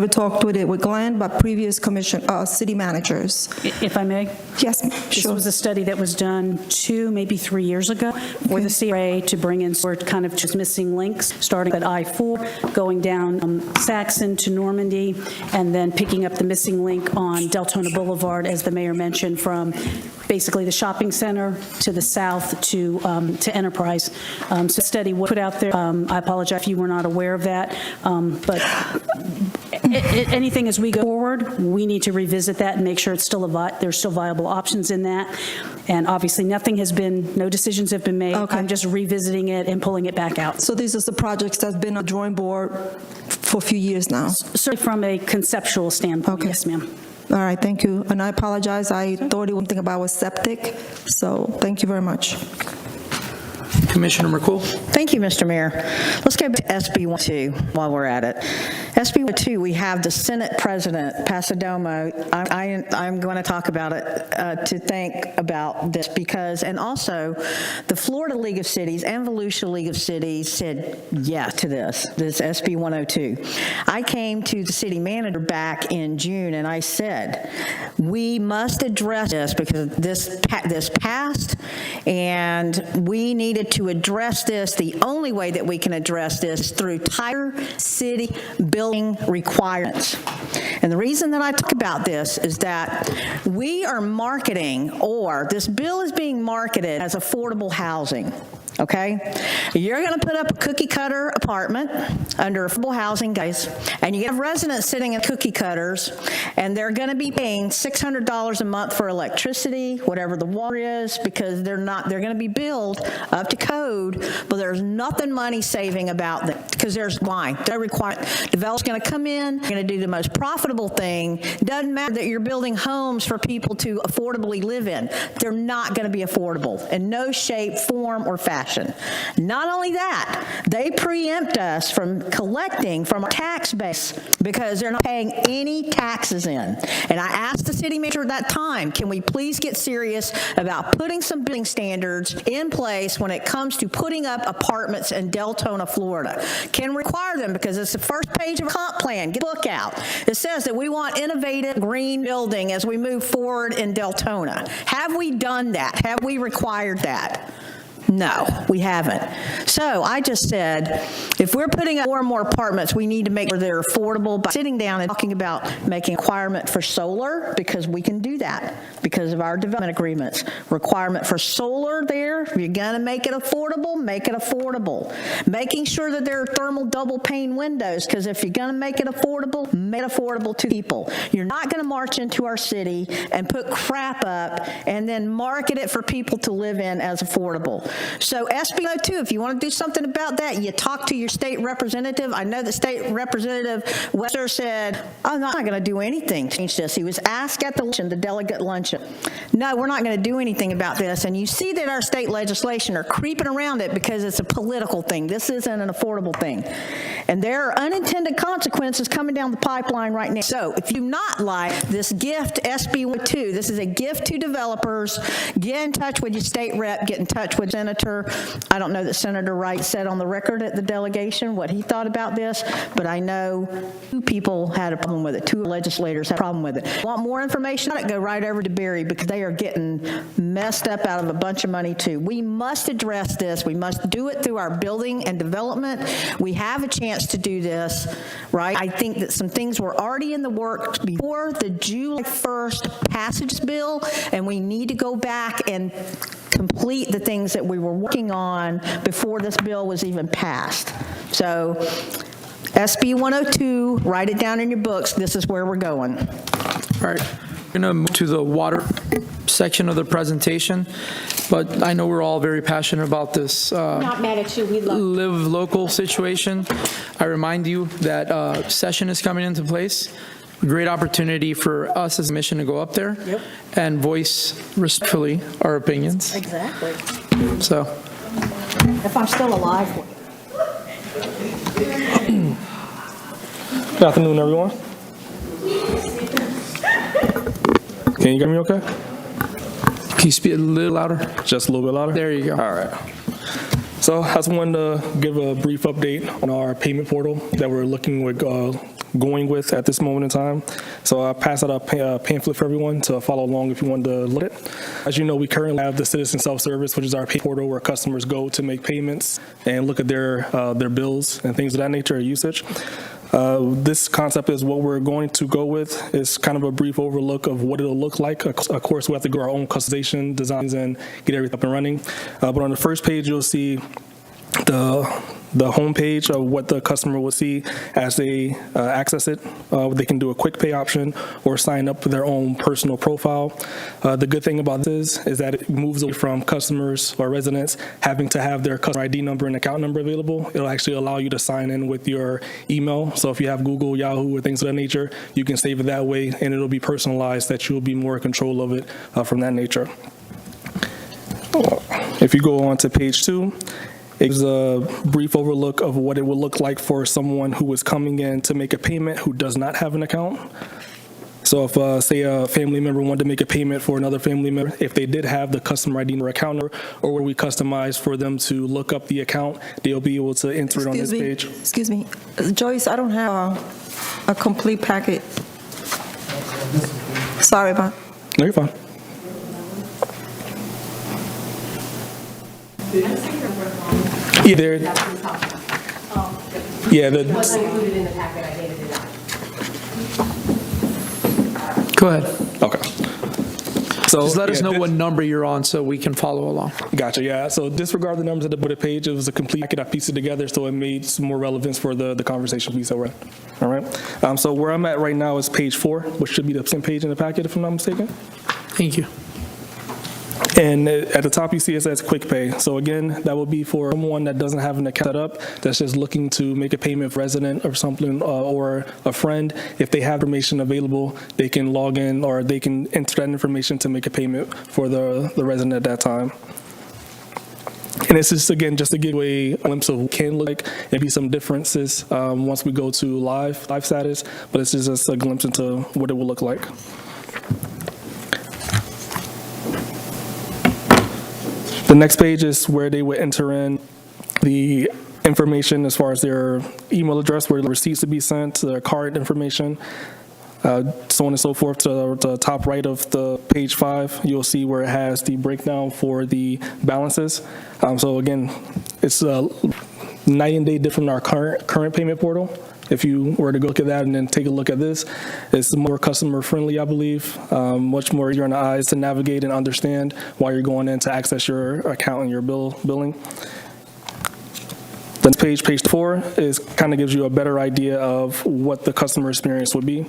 talked with Glenn, but previous city managers. If I may? Yes, This sure. was a study that was done 2, maybe 3 years ago for the CRA to bring in sort of kind of just missing links, starting at I-4, going down Saxon to Normandy, and then picking up the missing link on Deltona Boulevard, as the mayor mentioned, from basically the shopping center to the south to Enterprise. So the study was put out there. I apologize if you were not aware of that, but anything as we go forward, we need to revisit that and make sure it's still there's still viable options in that. And obviously, no decisions have been made. Okay. I'm just revisiting it and pulling it back out. So these are the projects that's been on the drawing board for a few years now. Certainly from a conceptual standpoint, Okay. yes, ma'am. All right, thank you. And I apologize, I thought one thing about was septic, so thank you very much. Commissioner McCool. Thank you, Mr. Mayor. Let's go to SB 102 while we're at it. SB 102, we have the Senate President, Pasadomo. I'm going to talk about it to think about this because, and also the Florida League of Cities and Volusia League of Cities said yes to this SB 102. I came to the city manager back in June and I said, we must address this because this passed and we needed to address this. The only way that we can address this is through tighter city building requirements. And the reason that I talk about this is that we are marketing, or this bill is being marketed as affordable housing. Okay? You're going to put up a cookie cutter apartment under affordable housing, guys, and you have residents sitting in cookie cutters, and they're going to be paying $600 a month for electricity, whatever the water is, because they're going to be billed up to code, but there's nothing money saving about that, because there's why. They're required. Developers going to come in, going to do the most profitable thing. Doesn't matter that you're building homes for people to affordably live in. They're not going to be affordable in no shape, form, or fashion. session. Not only that, they preempt us from collecting from our tax base because they're not paying any taxes in. And I asked the city manager at that time, can we please get serious about putting some building standards in place when it comes to putting up apartments in Deltona, Florida? Can require them, because it's the first page of a comp plan. Get a book out. It says that we want innovative green building as we move forward in Deltona. Have we done that? Have we required that? No, we haven't. So I just said, if we're putting up more and more apartments, we need to make sure they're affordable by sitting down and talking about making a requirement for solar, because we can do that because of our development agreements. Requirement for solar there, if you're going to make it affordable, make it affordable. Making sure that there are thermal double pane windows, because if you're going to make it affordable to people. You're not going to march into our city and put crap up and then market it for people to live in as affordable. So SB 102, if you want to do something about that, you talk to your state representative. I know the state representative Webster said, I'm not going to do anything to change this. He was asked at the luncheon, the delegate luncheon. No, we're not going to do anything about this. And you see that our state legislation are creeping around it because it's a political thing. This isn't an affordable thing. And there are unintended consequences coming down the pipeline right now. So if you not like this gift, SB 102, this is a gift to developers. Get in touch with your state rep, get in touch with Senator. I don't know that Senator Wright said on the record at the delegation what he thought about this, but I know 2 people had a problem with it. 2 legislators had a problem with it. Want more information on it? Go right over to Barry, because they are getting messed up out of a bunch of money too. We must address this. We must do it through our building and development. We have a chance to do this, right? I think that some things were already in the works before the July 1st passage bill, and we need to go back and complete the things that we were working on before this bill was even passed. So SB 102, write it down in your books. This is where we're going. All right, we're going to move to the water section of the presentation, but I know we're all very passionate about this Not mad at you, we love you. live local situation. I remind you that session is coming into place. Great opportunity for us as a mission to go up there and voice respectfully our opinions. Exactly. So, If I'm still alive. Good afternoon, everyone. Can you hear me okay? can you speak a little louder? Just a little bit louder? There you go. All right. So I just wanted to give a brief update on our payment portal that we're looking with going with at this moment in time. So I passed out a pamphlet for everyone to follow along if you wanted to look at it. As you know, we currently have the Citizen Self-Service, which is our pay portal where customers go to make payments and look at their bills and things of that nature, or usage. This concept is what we're going to go with. It's kind of a brief overlook of what it'll look like. Of course, we have to go our own customization designs and get everything up and running. But on the first page, you'll see the home page of what the customer will see as they access it. They can do a quick pay option or sign up with their own personal profile. The good thing about this is that it moves away from customers or residents having to have their customer ID number and account number available. It'll actually allow you to sign in with your email. So if you have Google, Yahoo, or things of that nature, you can save it that way, and it'll be personalized, that you'll be more in control of it from that nature. If you go on to page 2, it's a brief overlook of what it would look like for someone who is coming in to make a payment who does not have an account. So if, say, a family member wanted to make a payment for another family member, if they did have the customer ID or account number, or where we customize for them to look up the account, they'll be able to enter it on this page. Excuse me. Joyce, I don't have a complete packet. Sorry about that. No, you're fine. Either, yeah, Go ahead. okay. So Just let us know this- what number you're on so we can follow along. Gotcha, yeah. So disregard the numbers at the bullet page. It was a complete packet. I pieced it together so it made some more relevance for the conversation piece that we're in. All right. So where I'm at right now is page 4, which should be the same page in the packet if I'm not mistaken. Thank you. And at the top, you see it says quick pay. So again, that will be for someone that doesn't have an account set up, that's just looking to make a payment for a resident or something, or a friend. If they have information available, they can log in or they can enter that information to make a payment for the resident at that time. And it's just, again, just to give a glimpse of what it can look like. Maybe some differences once we go to live status, but it's just a glimpse into what it will look like. The next page is where they would enter in the information as far as their email address, where the receipts to be sent, their card information, so on and so forth. To the top right of the page 5, you'll see where it has the breakdown for the balances. So again, it's night and day different from our current payment portal. If you were to go look at that and then take a look at this, it's more customer friendly, I believe, much more easier on the eyes to navigate and understand while you're going in to access your account and your billing. Then page 4 kind of gives you a better idea of what the customer experience would be.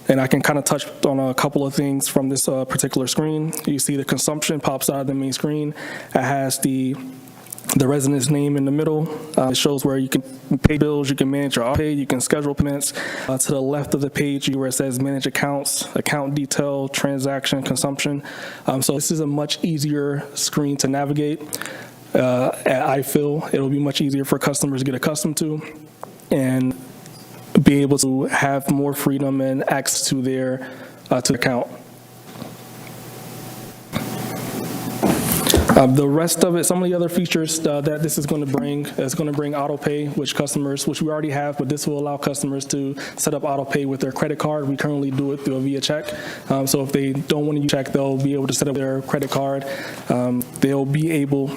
And I can kind of touch on a couple of things from this particular screen. You see the consumption pops out of the main screen. It has the resident's name in the middle. It shows where you can pay bills, you can manage your auto-pay, you can schedule payments. To the left of the page where it says manage accounts, account detail, transaction, consumption. So this is a much easier screen to navigate. I feel it'll be much easier for customers to get accustomed to and be able to have more freedom and access to their account. The rest of it, some of the other features that this is going to bring, is going to bring auto pay, which we already have, but this will allow customers to set up auto pay with their credit card. We currently do it via check. So if they don't want to use check, they'll be able to set up their credit card. They'll be able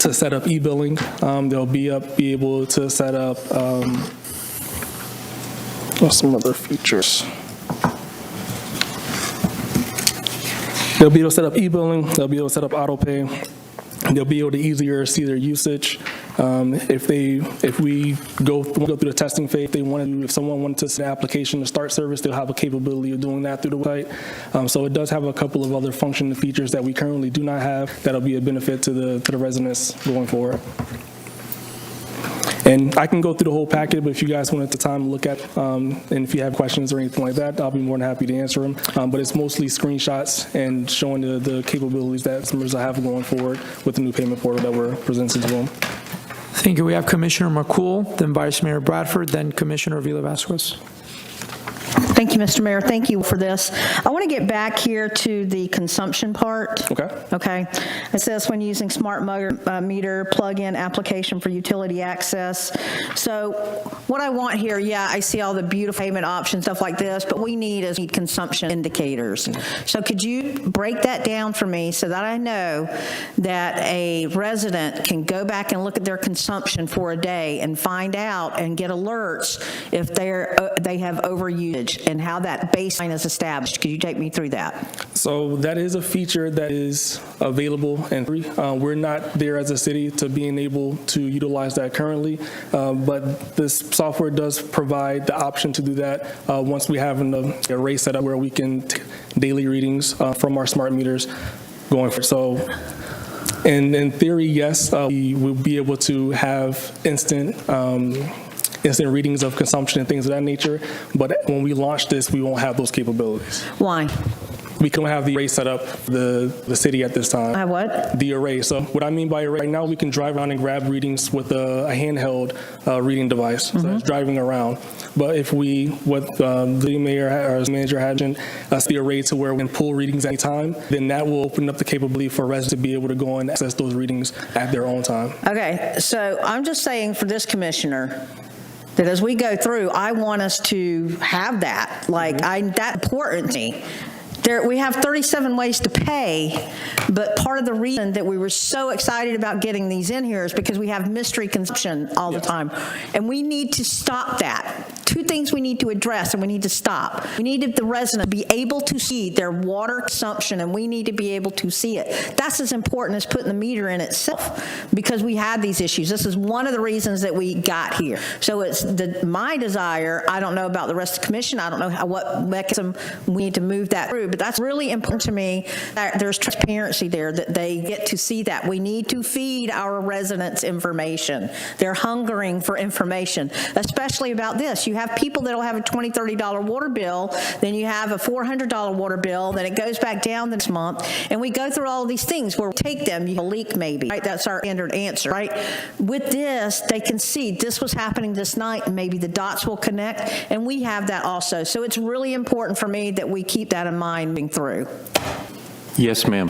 to set up e-billing. They'll be able to set up what's some other features. They'll be able to set up e-billing. They'll be able to set up auto pay. They'll be able to easier see their usage. If we go through the testing phase, if someone wanted to send an application to start service, they'll have a capability of doing that through the website. So it does have a couple of other functions and features that we currently do not have that'll be a benefit to the residents going forward. And I can go through the whole packet, but if you guys wanted the time to look at, and if you have questions or anything like that, I'll be more than happy to answer them. But it's mostly screenshots and showing the capabilities that customers have going forward with the new payment portal that we're presenting to them. Thank you. We have Commissioner McCool, then Vice Mayor Bradford, then Commissioner Avila Vasquez. Thank you, Mr. Mayor. Thank you for this. I want to get back here to the consumption part. Okay. It says when using smart meter plug-in application for utility access. So what I want here, yeah, I see all the beautiful payment options, stuff like this, but we need consumption indicators. So could you break that down for me so that I know that a resident can go back and look at their consumption for a day and find out and get alerts if they have overusage, and how that baseline is established? Could you take me through that? So that is a feature that is available and free. We're not there as a city to being able to utilize that currently, but this software does provide the option to do that once we have an array set up where we can take daily readings from our smart meters going forward. So in theory, yes, we will be able to have instant readings of consumption and things of that nature, but when we launch this, we won't have those capabilities. Why? We can have the array set up for the city at this time. Have what? The array. So what I mean by array, right now we can drive around and grab readings with a handheld reading device. So that's driving around. But if the mayor or manager had the array to where we can pull readings at any time, then that will open up the capability for residents to be able to go and access those readings at their own time. Okay, so I'm just saying for this commissioner, that as we go through, I want us to have that. That important to me. We have 37 ways to pay, but part of the reason that we were so excited about getting these in here is because we have mystery consumption all the time, and we need to stop that. Two things we need to address and we need to stop. We need the resident to be able to see their water consumption, and we need to be able to see it. That's as important as putting the meter in itself, because we had these issues. This is one of the reasons that we got here. So it's my desire. I don't know about the rest of the commission. I don't know what mechanism we need to move that through, but that's really important to me that there's transparency there, that they get to see that. We need to feed our residents information. They're hungering for information, especially about this. You have people that'll have a $20, $30 water bill, then you have a $400 water bill, then it goes back down the next month, and we go through all of these things where we take them, you have a leak maybe, right? That's our standard answer, right? With this, they can see this was happening this night, and maybe the dots will connect, and we have that also. So it's really important for me that we keep that in mind moving through. Yes, ma'am.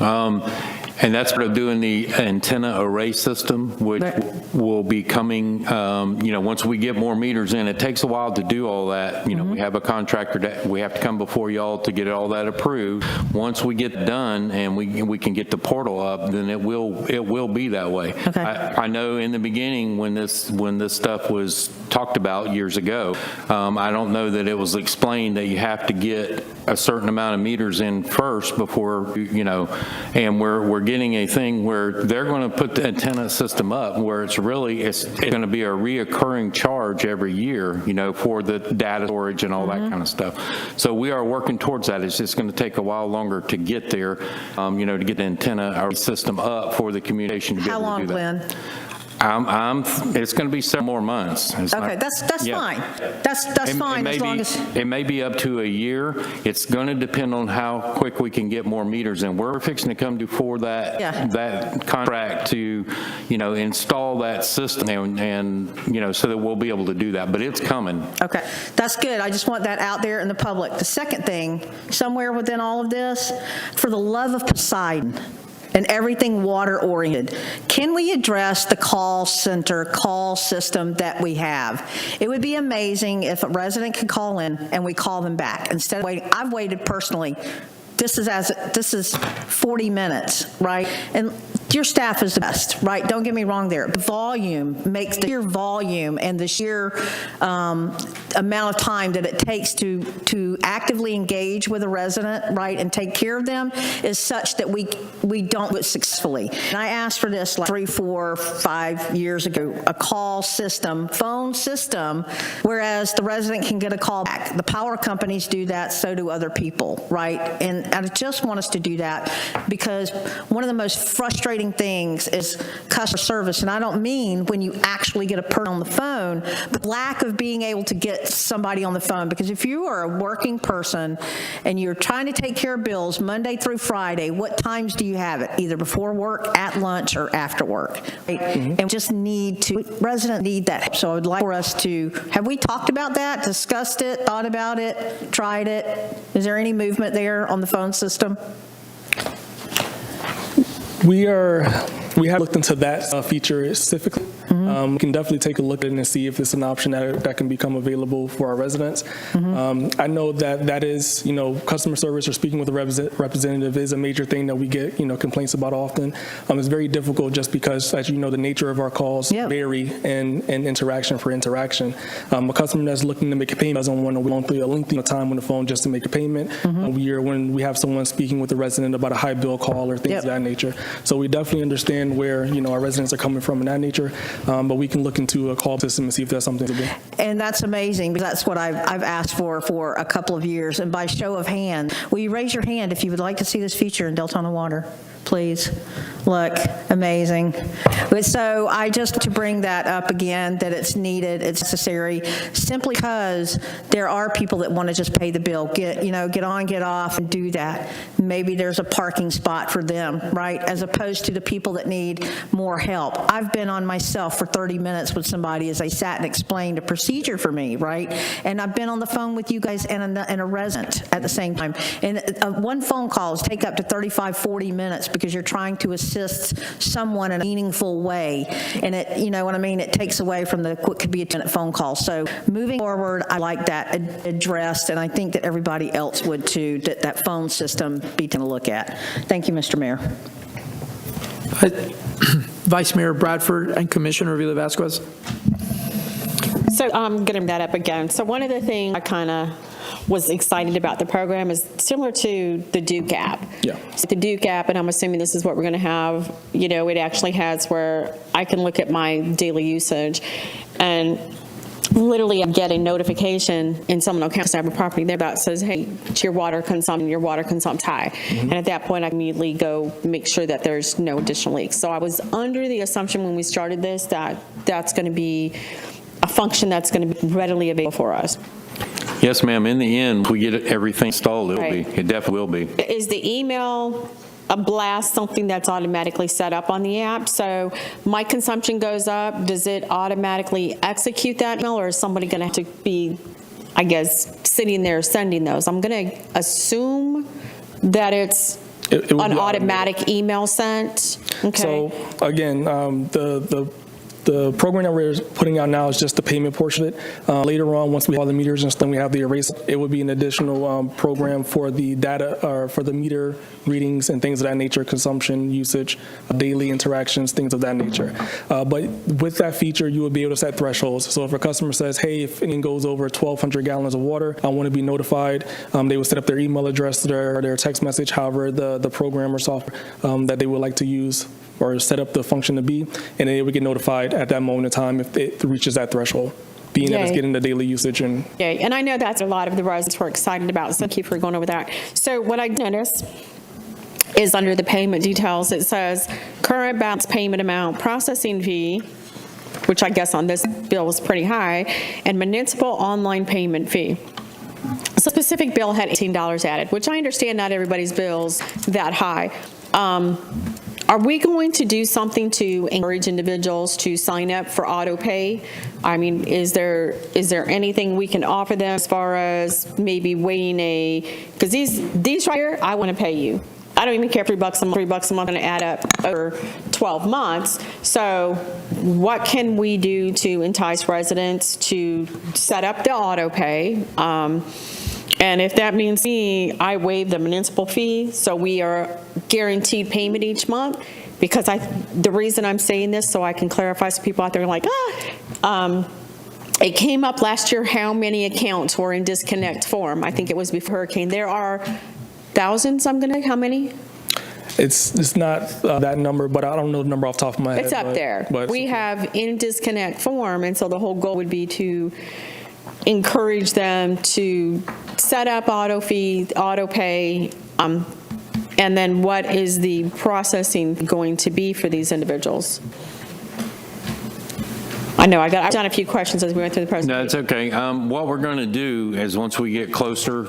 And that's part of doing the antenna array system, which will be coming, once we get more meters in. It takes a while to do all that. We have a contractor that we have to come before y'all to get all that approved. Once we get done and we can get the portal up, then it will be that way. Okay. I know in the beginning when this stuff was talked about years ago, I don't know that it was explained that you have to get a certain amount of meters in first before, and we're getting a thing where they're going to put the antenna system up where it's going to be a reoccurring charge every year, for the data storage and all that kind of stuff. So we are working towards that. It's just going to take a while longer to get there, to get the antenna system up for the communication to be able to do that. How long, Glenn? It's going to be several more months. Okay, that's Yeah. fine. That's fine as long as. It may be up to a year. It's going to depend on how quick we can get more meters in. We're fixing to come before that contract to, install that system and so that we'll be able to do that. But it's coming. Okay, that's good. I just want that out there in the public. The second thing, somewhere within all of this, for the love of Poseidon, and everything water-oriented, can we address the call system that we have? It would be amazing if a resident could call in and we call them back instead of waiting. I've waited personally. This is 40 minutes, right? And your staff is the best, right? Don't get me wrong there. The volume makes the sheer volume and the sheer amount of time that it takes to actively engage with a resident, right, and take care of them is such that we don't do it successfully. And I asked for this like 3, 4, 5 years ago, a call system, phone system, whereas the resident can get a call back. The power companies do that, so do other people, right? And I just want us to do that because one of the most frustrating things is customer service. And I don't mean when you actually get a person on the phone, but lack of being able to get somebody on the phone. Because if you are a working person and you're trying to take care of bills Monday through Friday, what times do you have it? Either before work, at lunch, or after work. Right? And we just residents need that. So I would like for us to, have we talked about that, discussed it, thought about it, tried it? Is there any movement there on the phone system? We have looked into that feature specifically. We can definitely take a look at it and see if it's an option that can become available for our residents. I know that is, customer service or speaking with a representative is a major thing that we get, complaints about often. It's very difficult just because, as you know, the nature of our calls vary in interaction for interaction. A customer that's looking to make a payment doesn't want to wait a lengthy time on the phone just to make a payment. When we have someone speaking with a resident about a high bill call or things of that nature. So we definitely understand where, our residents are coming from in that nature. But we can look into a call system and see if that's something to do. And that's amazing, because that's what I've asked for a couple of years. And by show of hand, will you raise your hand if you would like to see this feature in Deltona Water? Please. Look, amazing. But so I just to bring that up again, that it's needed, it's necessary, simply because there are people that want to just pay the bill, get on, get off, and do that. Maybe there's a parking spot for them, right? As opposed to the people that need more help. I've been on myself for 30 minutes with somebody as they sat and explained a procedure for me, right? And I've been on the phone with you guys and a resident at the same time. And one phone call is take up to 35, 40 minutes because you're trying to assist someone in a meaningful way. And it, you know what I mean? It takes away from what could be a 10-minute phone call. So moving forward, I like that addressed, and I think that everybody else would too, that phone system be taken a look at. Thank you, Mr. Mayor. Vice Mayor Bradford and Commissioner Vila Vasquez. So I'm getting that up again. So one of the things I kind of was excited about the program is similar to the Duke app. Yeah. So the Duke app, and I'm assuming this is what we're going to have, it actually has where I can look at my daily usage and literally I get a notification in someone on campus, I have a property there that says, hey, your water consumption's high. And at that point, I immediately go make sure that there's no additional leaks. So I was under the assumption when we started this that that's going to be a function that's going to be readily available for us. Yes, ma'am. In the end, if we get everything installed, it'll be. Right. It definitely will be. Is the email a blast something that's automatically set up on the app? So my consumption goes up, does it automatically execute that email, or is somebody going to have to be, I guess, sitting there sending those? I'm going to assume that it's It will an be automatic email sent. Okay. So again, the program that we're putting out now is just the payment portion of it. Later on, once we have all the meters and stuff, we have the erase. It would be an additional program for the data, or for the meter readings and things of that nature, consumption, usage, daily interactions, things of that nature. But with that feature, you would be able to set thresholds. So if a customer says, hey, if anything goes over 1,200 gallons of water, I want to be notified, they would set up their email address, their text message, however the program or software that they would like to use or set up the function to be, and then they would get notified at that moment in time if it reaches that threshold, being that it's Yay. getting the daily usage. And Okay, and I know that's a lot of the residents were excited about, so thank you for going over that. So what I noticed is under the payment details, it says current balance payment amount, processing fee, which I guess on this bill is pretty high, and municipal online payment fee. So specific bill had $18 added, which I understand not everybody's bill's that high. Are we going to do something to encourage individuals to sign up for auto pay? I mean, is there anything we can offer them as far as maybe waiting because these right here, I want to pay you. I don't even care, $3 a month, $3 a month going to add up over 12 months. So what can we do to entice residents to set up the auto pay? And if that means I waive the municipal fee, so we are guaranteed payment each month, because the reason I'm saying this, so I can clarify, so people out there are like, it came up last year how many accounts were in disconnect form. I think it was before Hurricane. There are thousands, how many? it's not that number, but I don't know the number off the top of my head. It's up there. But We have in disconnect form, and so the whole goal would be to encourage them to set up auto pay, and then what is the processing going to be for these individuals? I know I've done a few questions as we went through the presentation. No, it's okay. What we're going to do is once we get closer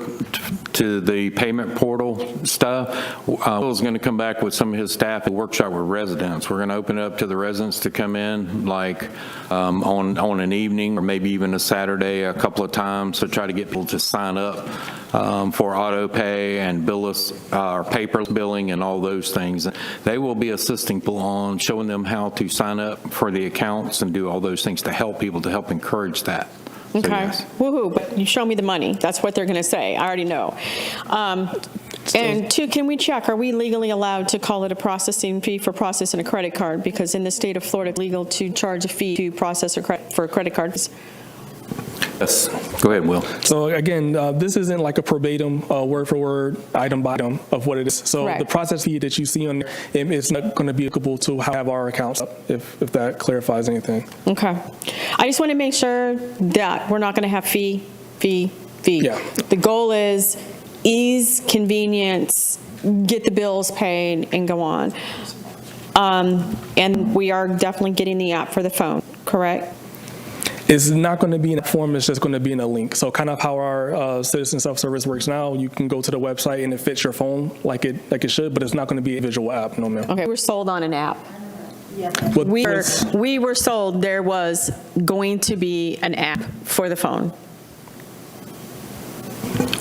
to the payment portal stuff, Will's going to come back with some of his staff and workshop with residents. We're going to open it up to the residents to come in, like on an evening or maybe even a Saturday a couple of times, to try to get people to sign up for auto pay and bill us our paper billing and all those things. They will be assisting people on showing them how to sign up for the accounts and do all those things to help people, to help encourage that. So, Okay. yes. Woohoo, but you show me the money. That's what they're going to say. I already know. And two, can we check, are we legally allowed to call it a processing fee for processing a credit card? Because in the state of Florida, it's legal to charge a fee to process for credit cards. Yes. Go ahead, Will. So again, this isn't like a verbatim, word for word, item by item of what it is. So Correct. the process fee that you see on there, it's not going to be applicable to how we have our accounts up, if that clarifies anything. Okay. I just want to make sure that we're not going to have fee. Yeah. The goal is ease, convenience, get the bills paid, and go on. And we are definitely getting the app for the phone, correct? It's not going to be in a form, it's just going to be in a link. So kind of how our citizen self-service works now, you can go to the website and it fits your phone like it should, but it's not going to be a visual app, no ma'am. Okay, we're sold on an app. What We were sold there was going to be an app for the phone.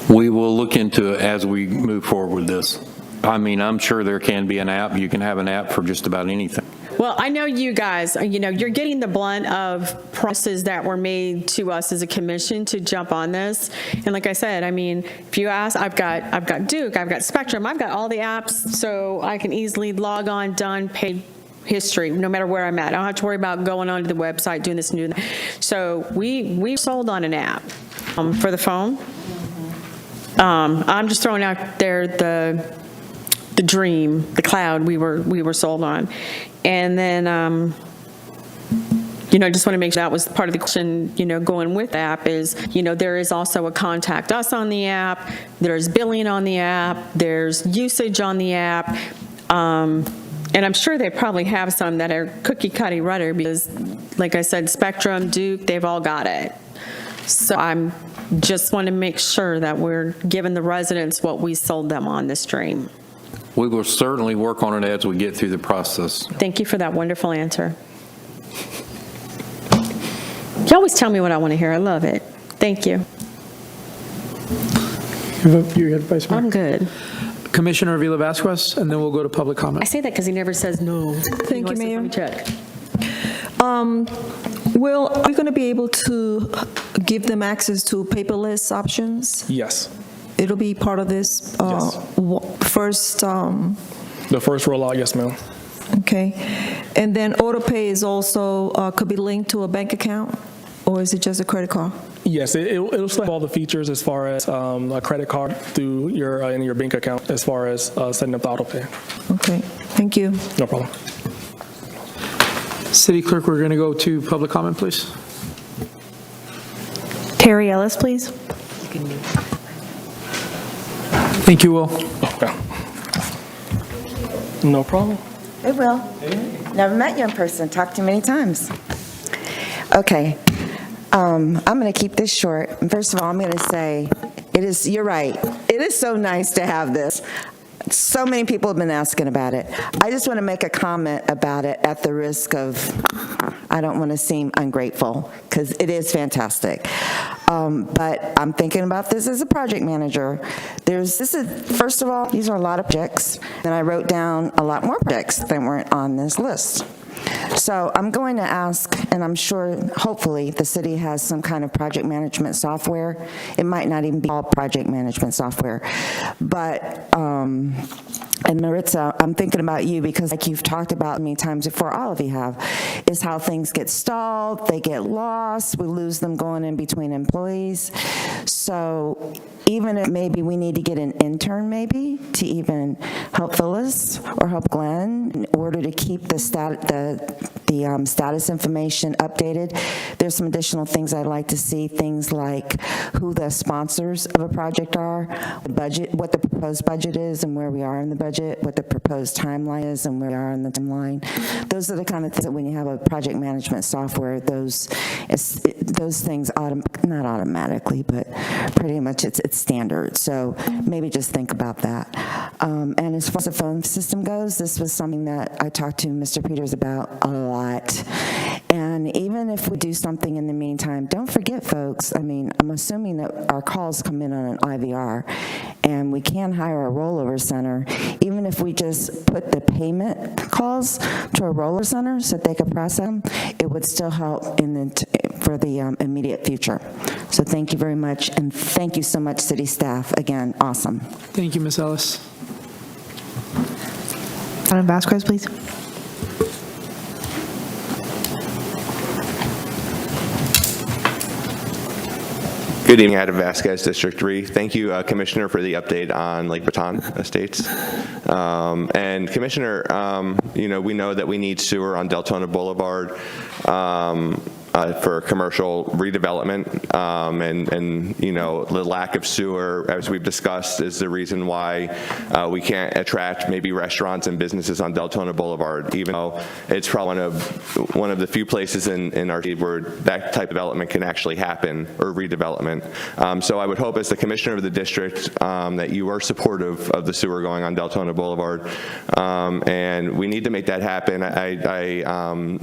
We will look into it as we move forward with this. I mean, I'm sure there can be an app. You can have an app for just about anything. Well, I know you guys, you're getting the blunt of promises that were made to us as a commission to jump on this. And like I said, I mean, if you ask, I've got Duke, I've got Spectrum, I've got all the apps, so I can easily log on, done, paid history, no matter where I'm at. I don't have to worry about going onto the website, doing this new. So we sold on an app for the phone. I'm just throwing out there the dream, the cloud we were sold on. And then, I just want to make sure that was part of the question, going with the app is, there is also a contact us on the app, there's billing on the app, there's usage on the app, And I'm sure they probably have some that are cookie cutter rudder because, like I said, Spectrum, Duke, they've all got it. So I'm just want to make sure that we're giving the residents what we sold them on this dream. We will certainly work on it as we get through the process. Thank you for that wonderful answer. You always tell me what I want to hear. I love it. Thank you. You're good, Vice Mayor. I'm good. Commissioner Avila Vasquez, and then we'll go to public I comment. say that because he never says no. Thank you, Mayor. Check. Will, are we going to be able to give them access to paperless options? Yes. It'll be part of this Yes. first, The first rollout, yes, ma'am. okay. And then auto pay is also, could be linked to a bank account, or is it just a credit card? Yes, it'll still have all the features as far as a credit card through in your bank account as far as setting up the auto pay. Okay, thank you. No problem. City Clerk, we're going to go to public comment, please. Terry Ellis, please. Thank you, Will. Okay. No problem. Hey, Will. Never met you in person. Talked to you many times. Okay. I'm going to keep this short. And first of all, I'm going to say, you're right. It is so nice to have this. So many people have been asking about it. I just want to make a comment about it at the risk of, I don't want to seem ungrateful, because it is fantastic. But I'm thinking about this as a project manager. First of all, these are a lot of projects, and I wrote down a lot more projects that weren't on this list. So I'm going to ask, and I'm sure, hopefully, the city has some kind of project management software. It might not even be all project management software. But, and Maritza, I'm thinking about you because like you've talked about many times before, all of you have, is how things get stalled, they get lost, we lose them going in between employees. So even if maybe we need to get an intern maybe to even help Phyllis or help Glenn in order to keep the status information updated. There's some additional things I'd like to see, things like who the sponsors of a project are, the budget, what the proposed budget is and where we are in the budget, what the proposed timeline is and where we are in the timeline. Those are the kind of things that when you have a project management software, those things, not automatically, but pretty much it's standard. So maybe just think about that. And as far as the phone system goes, this was something that I talked to Mr. Peters about a lot. And even if we do something in the meantime, don't forget, folks, I mean, I'm assuming that our calls come in on an IVR, and we can hire a rollover center, even if we just put the payment calls to a rollover center so that they could process them, it would still help for the immediate future. So thank you very much, and thank you so much, city staff. Again, awesome. Thank you, Ms. Ellis. Adam Vasquez, please. Good evening, Adam Vasquez, District 3. Thank you, Commissioner, for the update on Lake Baton Estates. And Commissioner, we know that we need sewer on Deltona Boulevard for commercial redevelopment, and the lack of sewer, as we've discussed, is the reason why we can't attract maybe restaurants and businesses on Deltona Boulevard, even though it's probably one of the few places in our city where that type of development can actually happen, or redevelopment. So I would hope, as the Commissioner of the district, that you are supportive of the sewer going on Deltona Boulevard, and we need to make that happen. I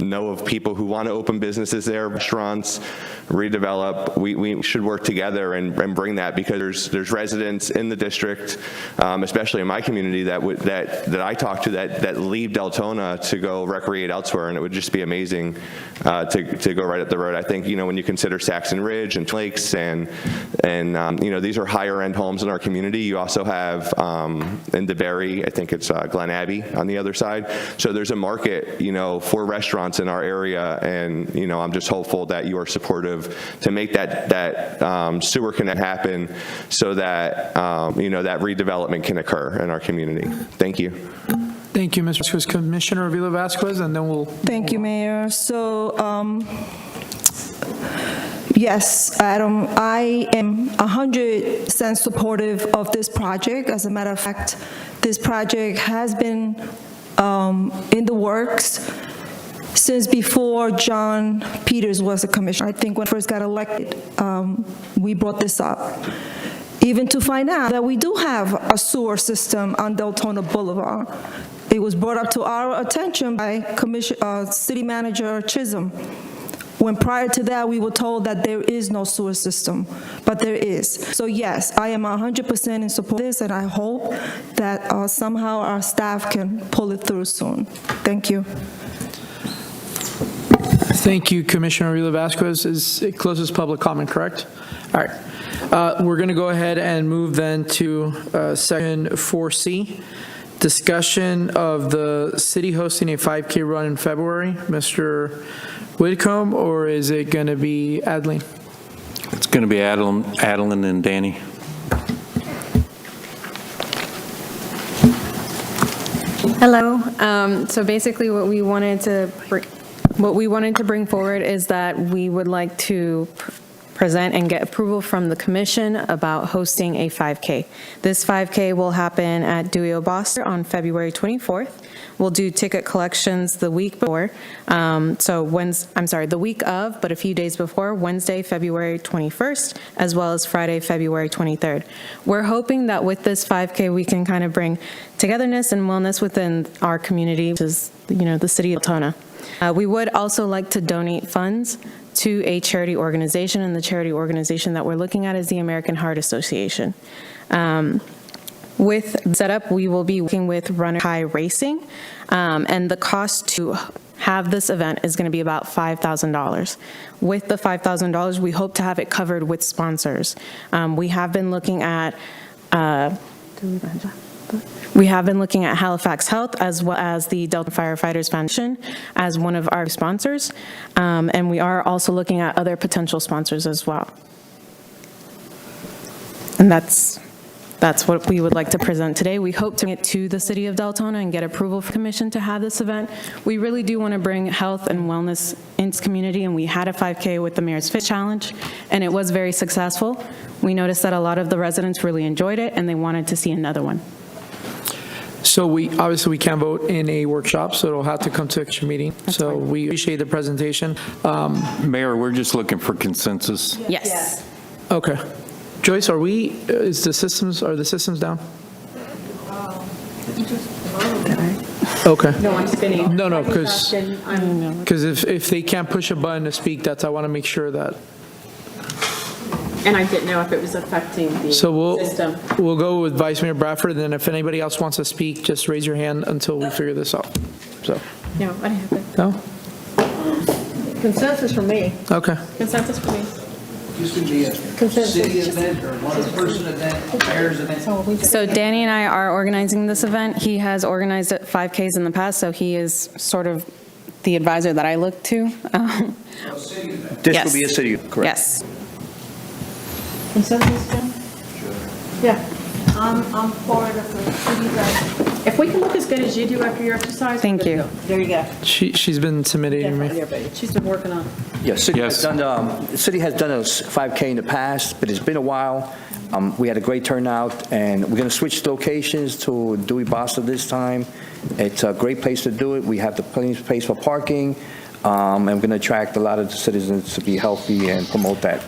know of people who want to open businesses there, restaurants, redevelop. We should work together and bring that, because there's residents in the district, especially in my community, that I talk to that leave Deltona to go recreate elsewhere, and it would just be amazing to go right up the road. I think when you consider Saxon Ridge and Lakes and these are higher end homes in our community. You also have in DeBerry, I think it's Glen Abbey on the other side. So there's a market for restaurants in our area, and I'm just hopeful that you are supportive to make that sewer connect happen, so that that redevelopment can occur in our community. Thank you. Thank you, Mr. Vasquez. Commissioner Avila Vasquez, and then we'll... Thank you, Mayor. So, yes, Adam, I am 100% supportive of this project. As a matter of fact, this project has been in the works since before John Peters was a commissioner. I think when I first got elected, we brought this up. Even to find out that we do have a sewer system on Deltona Boulevard. It was brought up to our attention by City Manager Chisholm, when prior to that, we were told that there is no sewer system, but there is. So yes, I am 100% in support of this, and I hope that somehow our staff can pull it through soon. Thank you. Thank you, Commissioner Rila Vasquez. It closes public comment, correct? All right. We're going to go ahead and move then to section 4C, discussion of the city hosting a 5K run in February. Mr. Whitcomb, or is it going to be Adeline? It's going to be Adeline and Danny. Hello. So basically what we wanted to bring forward is that we would like to present and get approval from the commission about hosting a 5K. This 5K will happen at Dewey O'Boster on February 24th. We'll do ticket collections the week before, the week of, but a few days before, Wednesday, February 21st, as well as Friday, February 23rd. We're hoping that with this 5K, we can kind of bring togetherness and wellness within our community, which is, the city of Deltona. We would also like to donate funds to a charity organization, and the charity organization that we're looking at is the American Heart Association. With the setup, we will be working with Runner High Racing, and the cost to have this event is going to be about $5,000. With the $5,000, we hope to have it covered with sponsors. We have been looking at Halifax Health as well as the Delta Firefighters Foundation as one of our sponsors, and we are also looking at other potential sponsors as well. And that's what we would like to present today. We hope to get to the city of Deltona and get approval from the commission to have this event. We really do want to bring health and wellness into the community, and we had a 5K with the Mayor's Fit Challenge, and it was very successful. We noticed that a lot of the residents really enjoyed it, and they wanted to see another one. So we can't vote in a workshop, so it'll have to come to a meeting. So we appreciate the presentation. Mayor, we're just looking for consensus. Yes. Okay. Joyce, are the systems down? Okay. No, I'm spinning. No, because if they can't push a button to speak, I want to make sure that. And I didn't know if it was affecting the system. We'll go with Vice Mayor Bradford, and then if anybody else wants to speak, just raise your hand until we figure this out. So. No, I didn't have No? Consensus for me. Okay. Consensus for me. Used to be a city event or one-person event, mayor's event. So Danny and I are organizing this event. He has organized 5Ks in the past, so he is sort of the advisor that I look to. This will be a city, correct? Yes. Consensus, Jim? Yeah. I'm for it if the city does. If we can look as good as you do after your exercise. Thank you. There you go. She's been intimidating me. She's been working on. Yes, the city has done a 5K in the past, but it's been a while. We had a great turnout, and we're going to switch locations to Dewey Boston this time. It's a great place to do it. We have the plenty of space for parking, and we're going to attract a lot of the citizens to be healthy and promote that.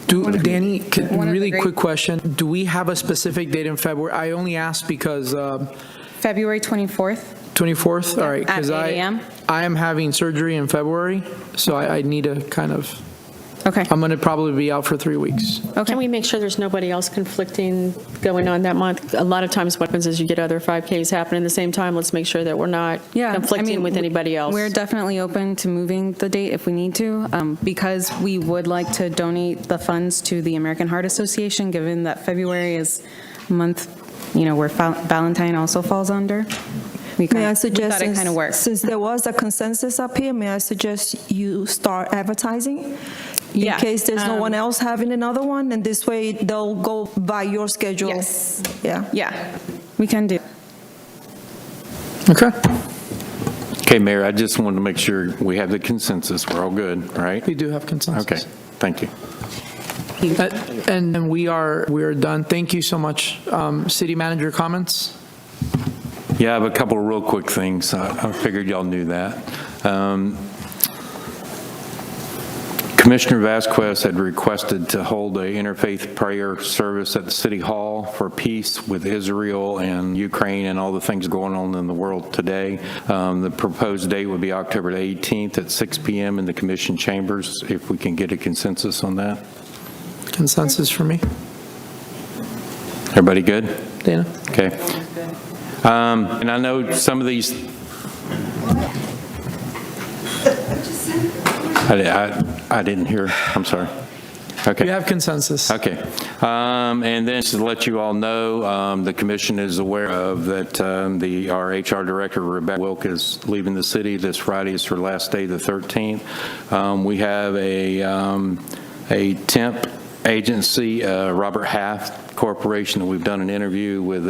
Danny, really quick question. Do we have a specific date in February? I only asked because... February 24th. 24th? All right. At 8 a.m.? I am having surgery in February, so I need to kind of... Okay. I'm going to probably be out for 3 weeks. Okay. Can we make sure there's nobody else conflicting going on that month? A lot of times what happens is you get other 5Ks happening at the same time. Let's make sure that we're not conflicting with anybody else. We're definitely open to moving the date if we need to, because we would like to donate the funds to the American Heart Association, given that February is a month, where Valentine also falls under. May I suggest, thought it kind of worked. Since there was a consensus up here, may I suggest you start advertising? In case there's no one else having another one, and this way they'll go by your schedule. Yes. Yeah, we can do. Okay. Okay, Mayor, I just wanted to make sure we have the consensus. We're all good, right? We do have consensus. Okay, thank you. And we are done. Thank you so much. City Manager, comments? Yeah, I have a couple of real quick things. I figured y'all knew that. Commissioner Vasquez had requested to hold a interfaith prayer service at the City Hall for peace with Israel and Ukraine and all the things going on in the world today. The proposed date would be October the 18th at 6 p.m. in the Commission chambers, if we can get a consensus on that. Consensus for me. Everybody good? Dana? Okay. And I know some of these, I didn't hear, I'm sorry. Okay. You have consensus. Okay. And then to let you all know, the commission is aware of that our HR director, Rebecca Wilk, is leaving the city. This Friday is her last day, the 13th. We have a temp agency, Robert Half Corporation, that we've done an interview with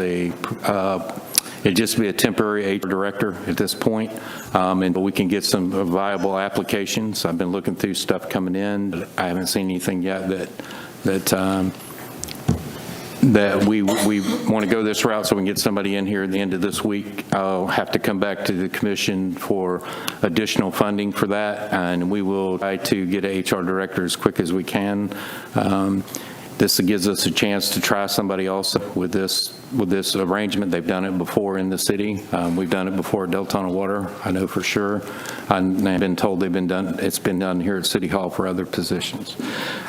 it'd just be a temporary HR director at this point, and we can get some viable applications. I've been looking through stuff coming in, but I haven't seen anything yet that we want to go this route, so we can get somebody in here at the end of this week. I'll have to come back to the commission for additional funding for that, and we will try to get an HR director as quick as we can. This gives us a chance to try somebody else with this arrangement. They've done it before in the city. We've done it before at Deltona Water, I know for sure. I've been told it's been done here at City Hall for other positions.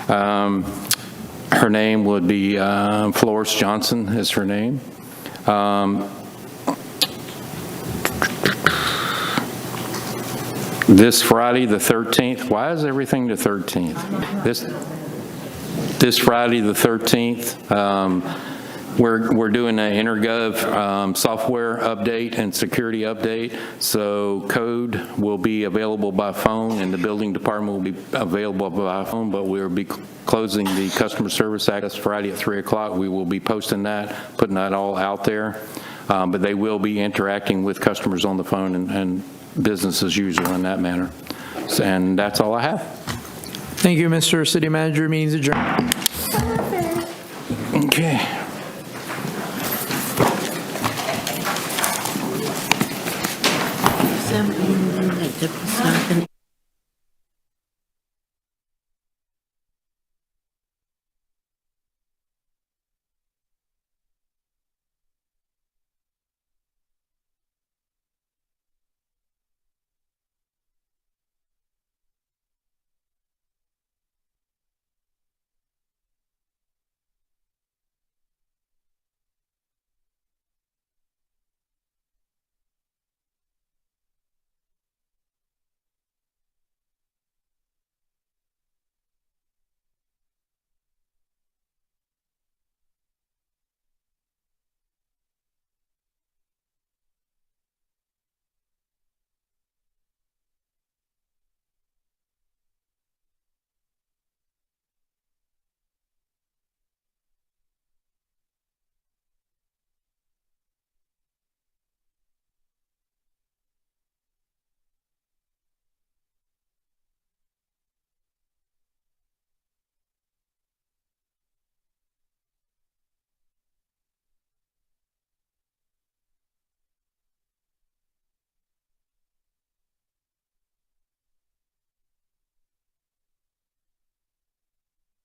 Her name would be Florence Johnson is her name. This Friday, the 13th, why is everything the 13th? This Friday, the 13th, we're doing an InterGov software update and security update. So code will be available by phone, and the building department will be available by phone, but we'll be closing the customer service access Friday at 3 o'clock. We will be posting that, putting that all out there. But they will be interacting with customers on the phone and business as usual in that manner. And that's all I have. Thank you, Mr. City Manager. Meeting's adjourned. Okay.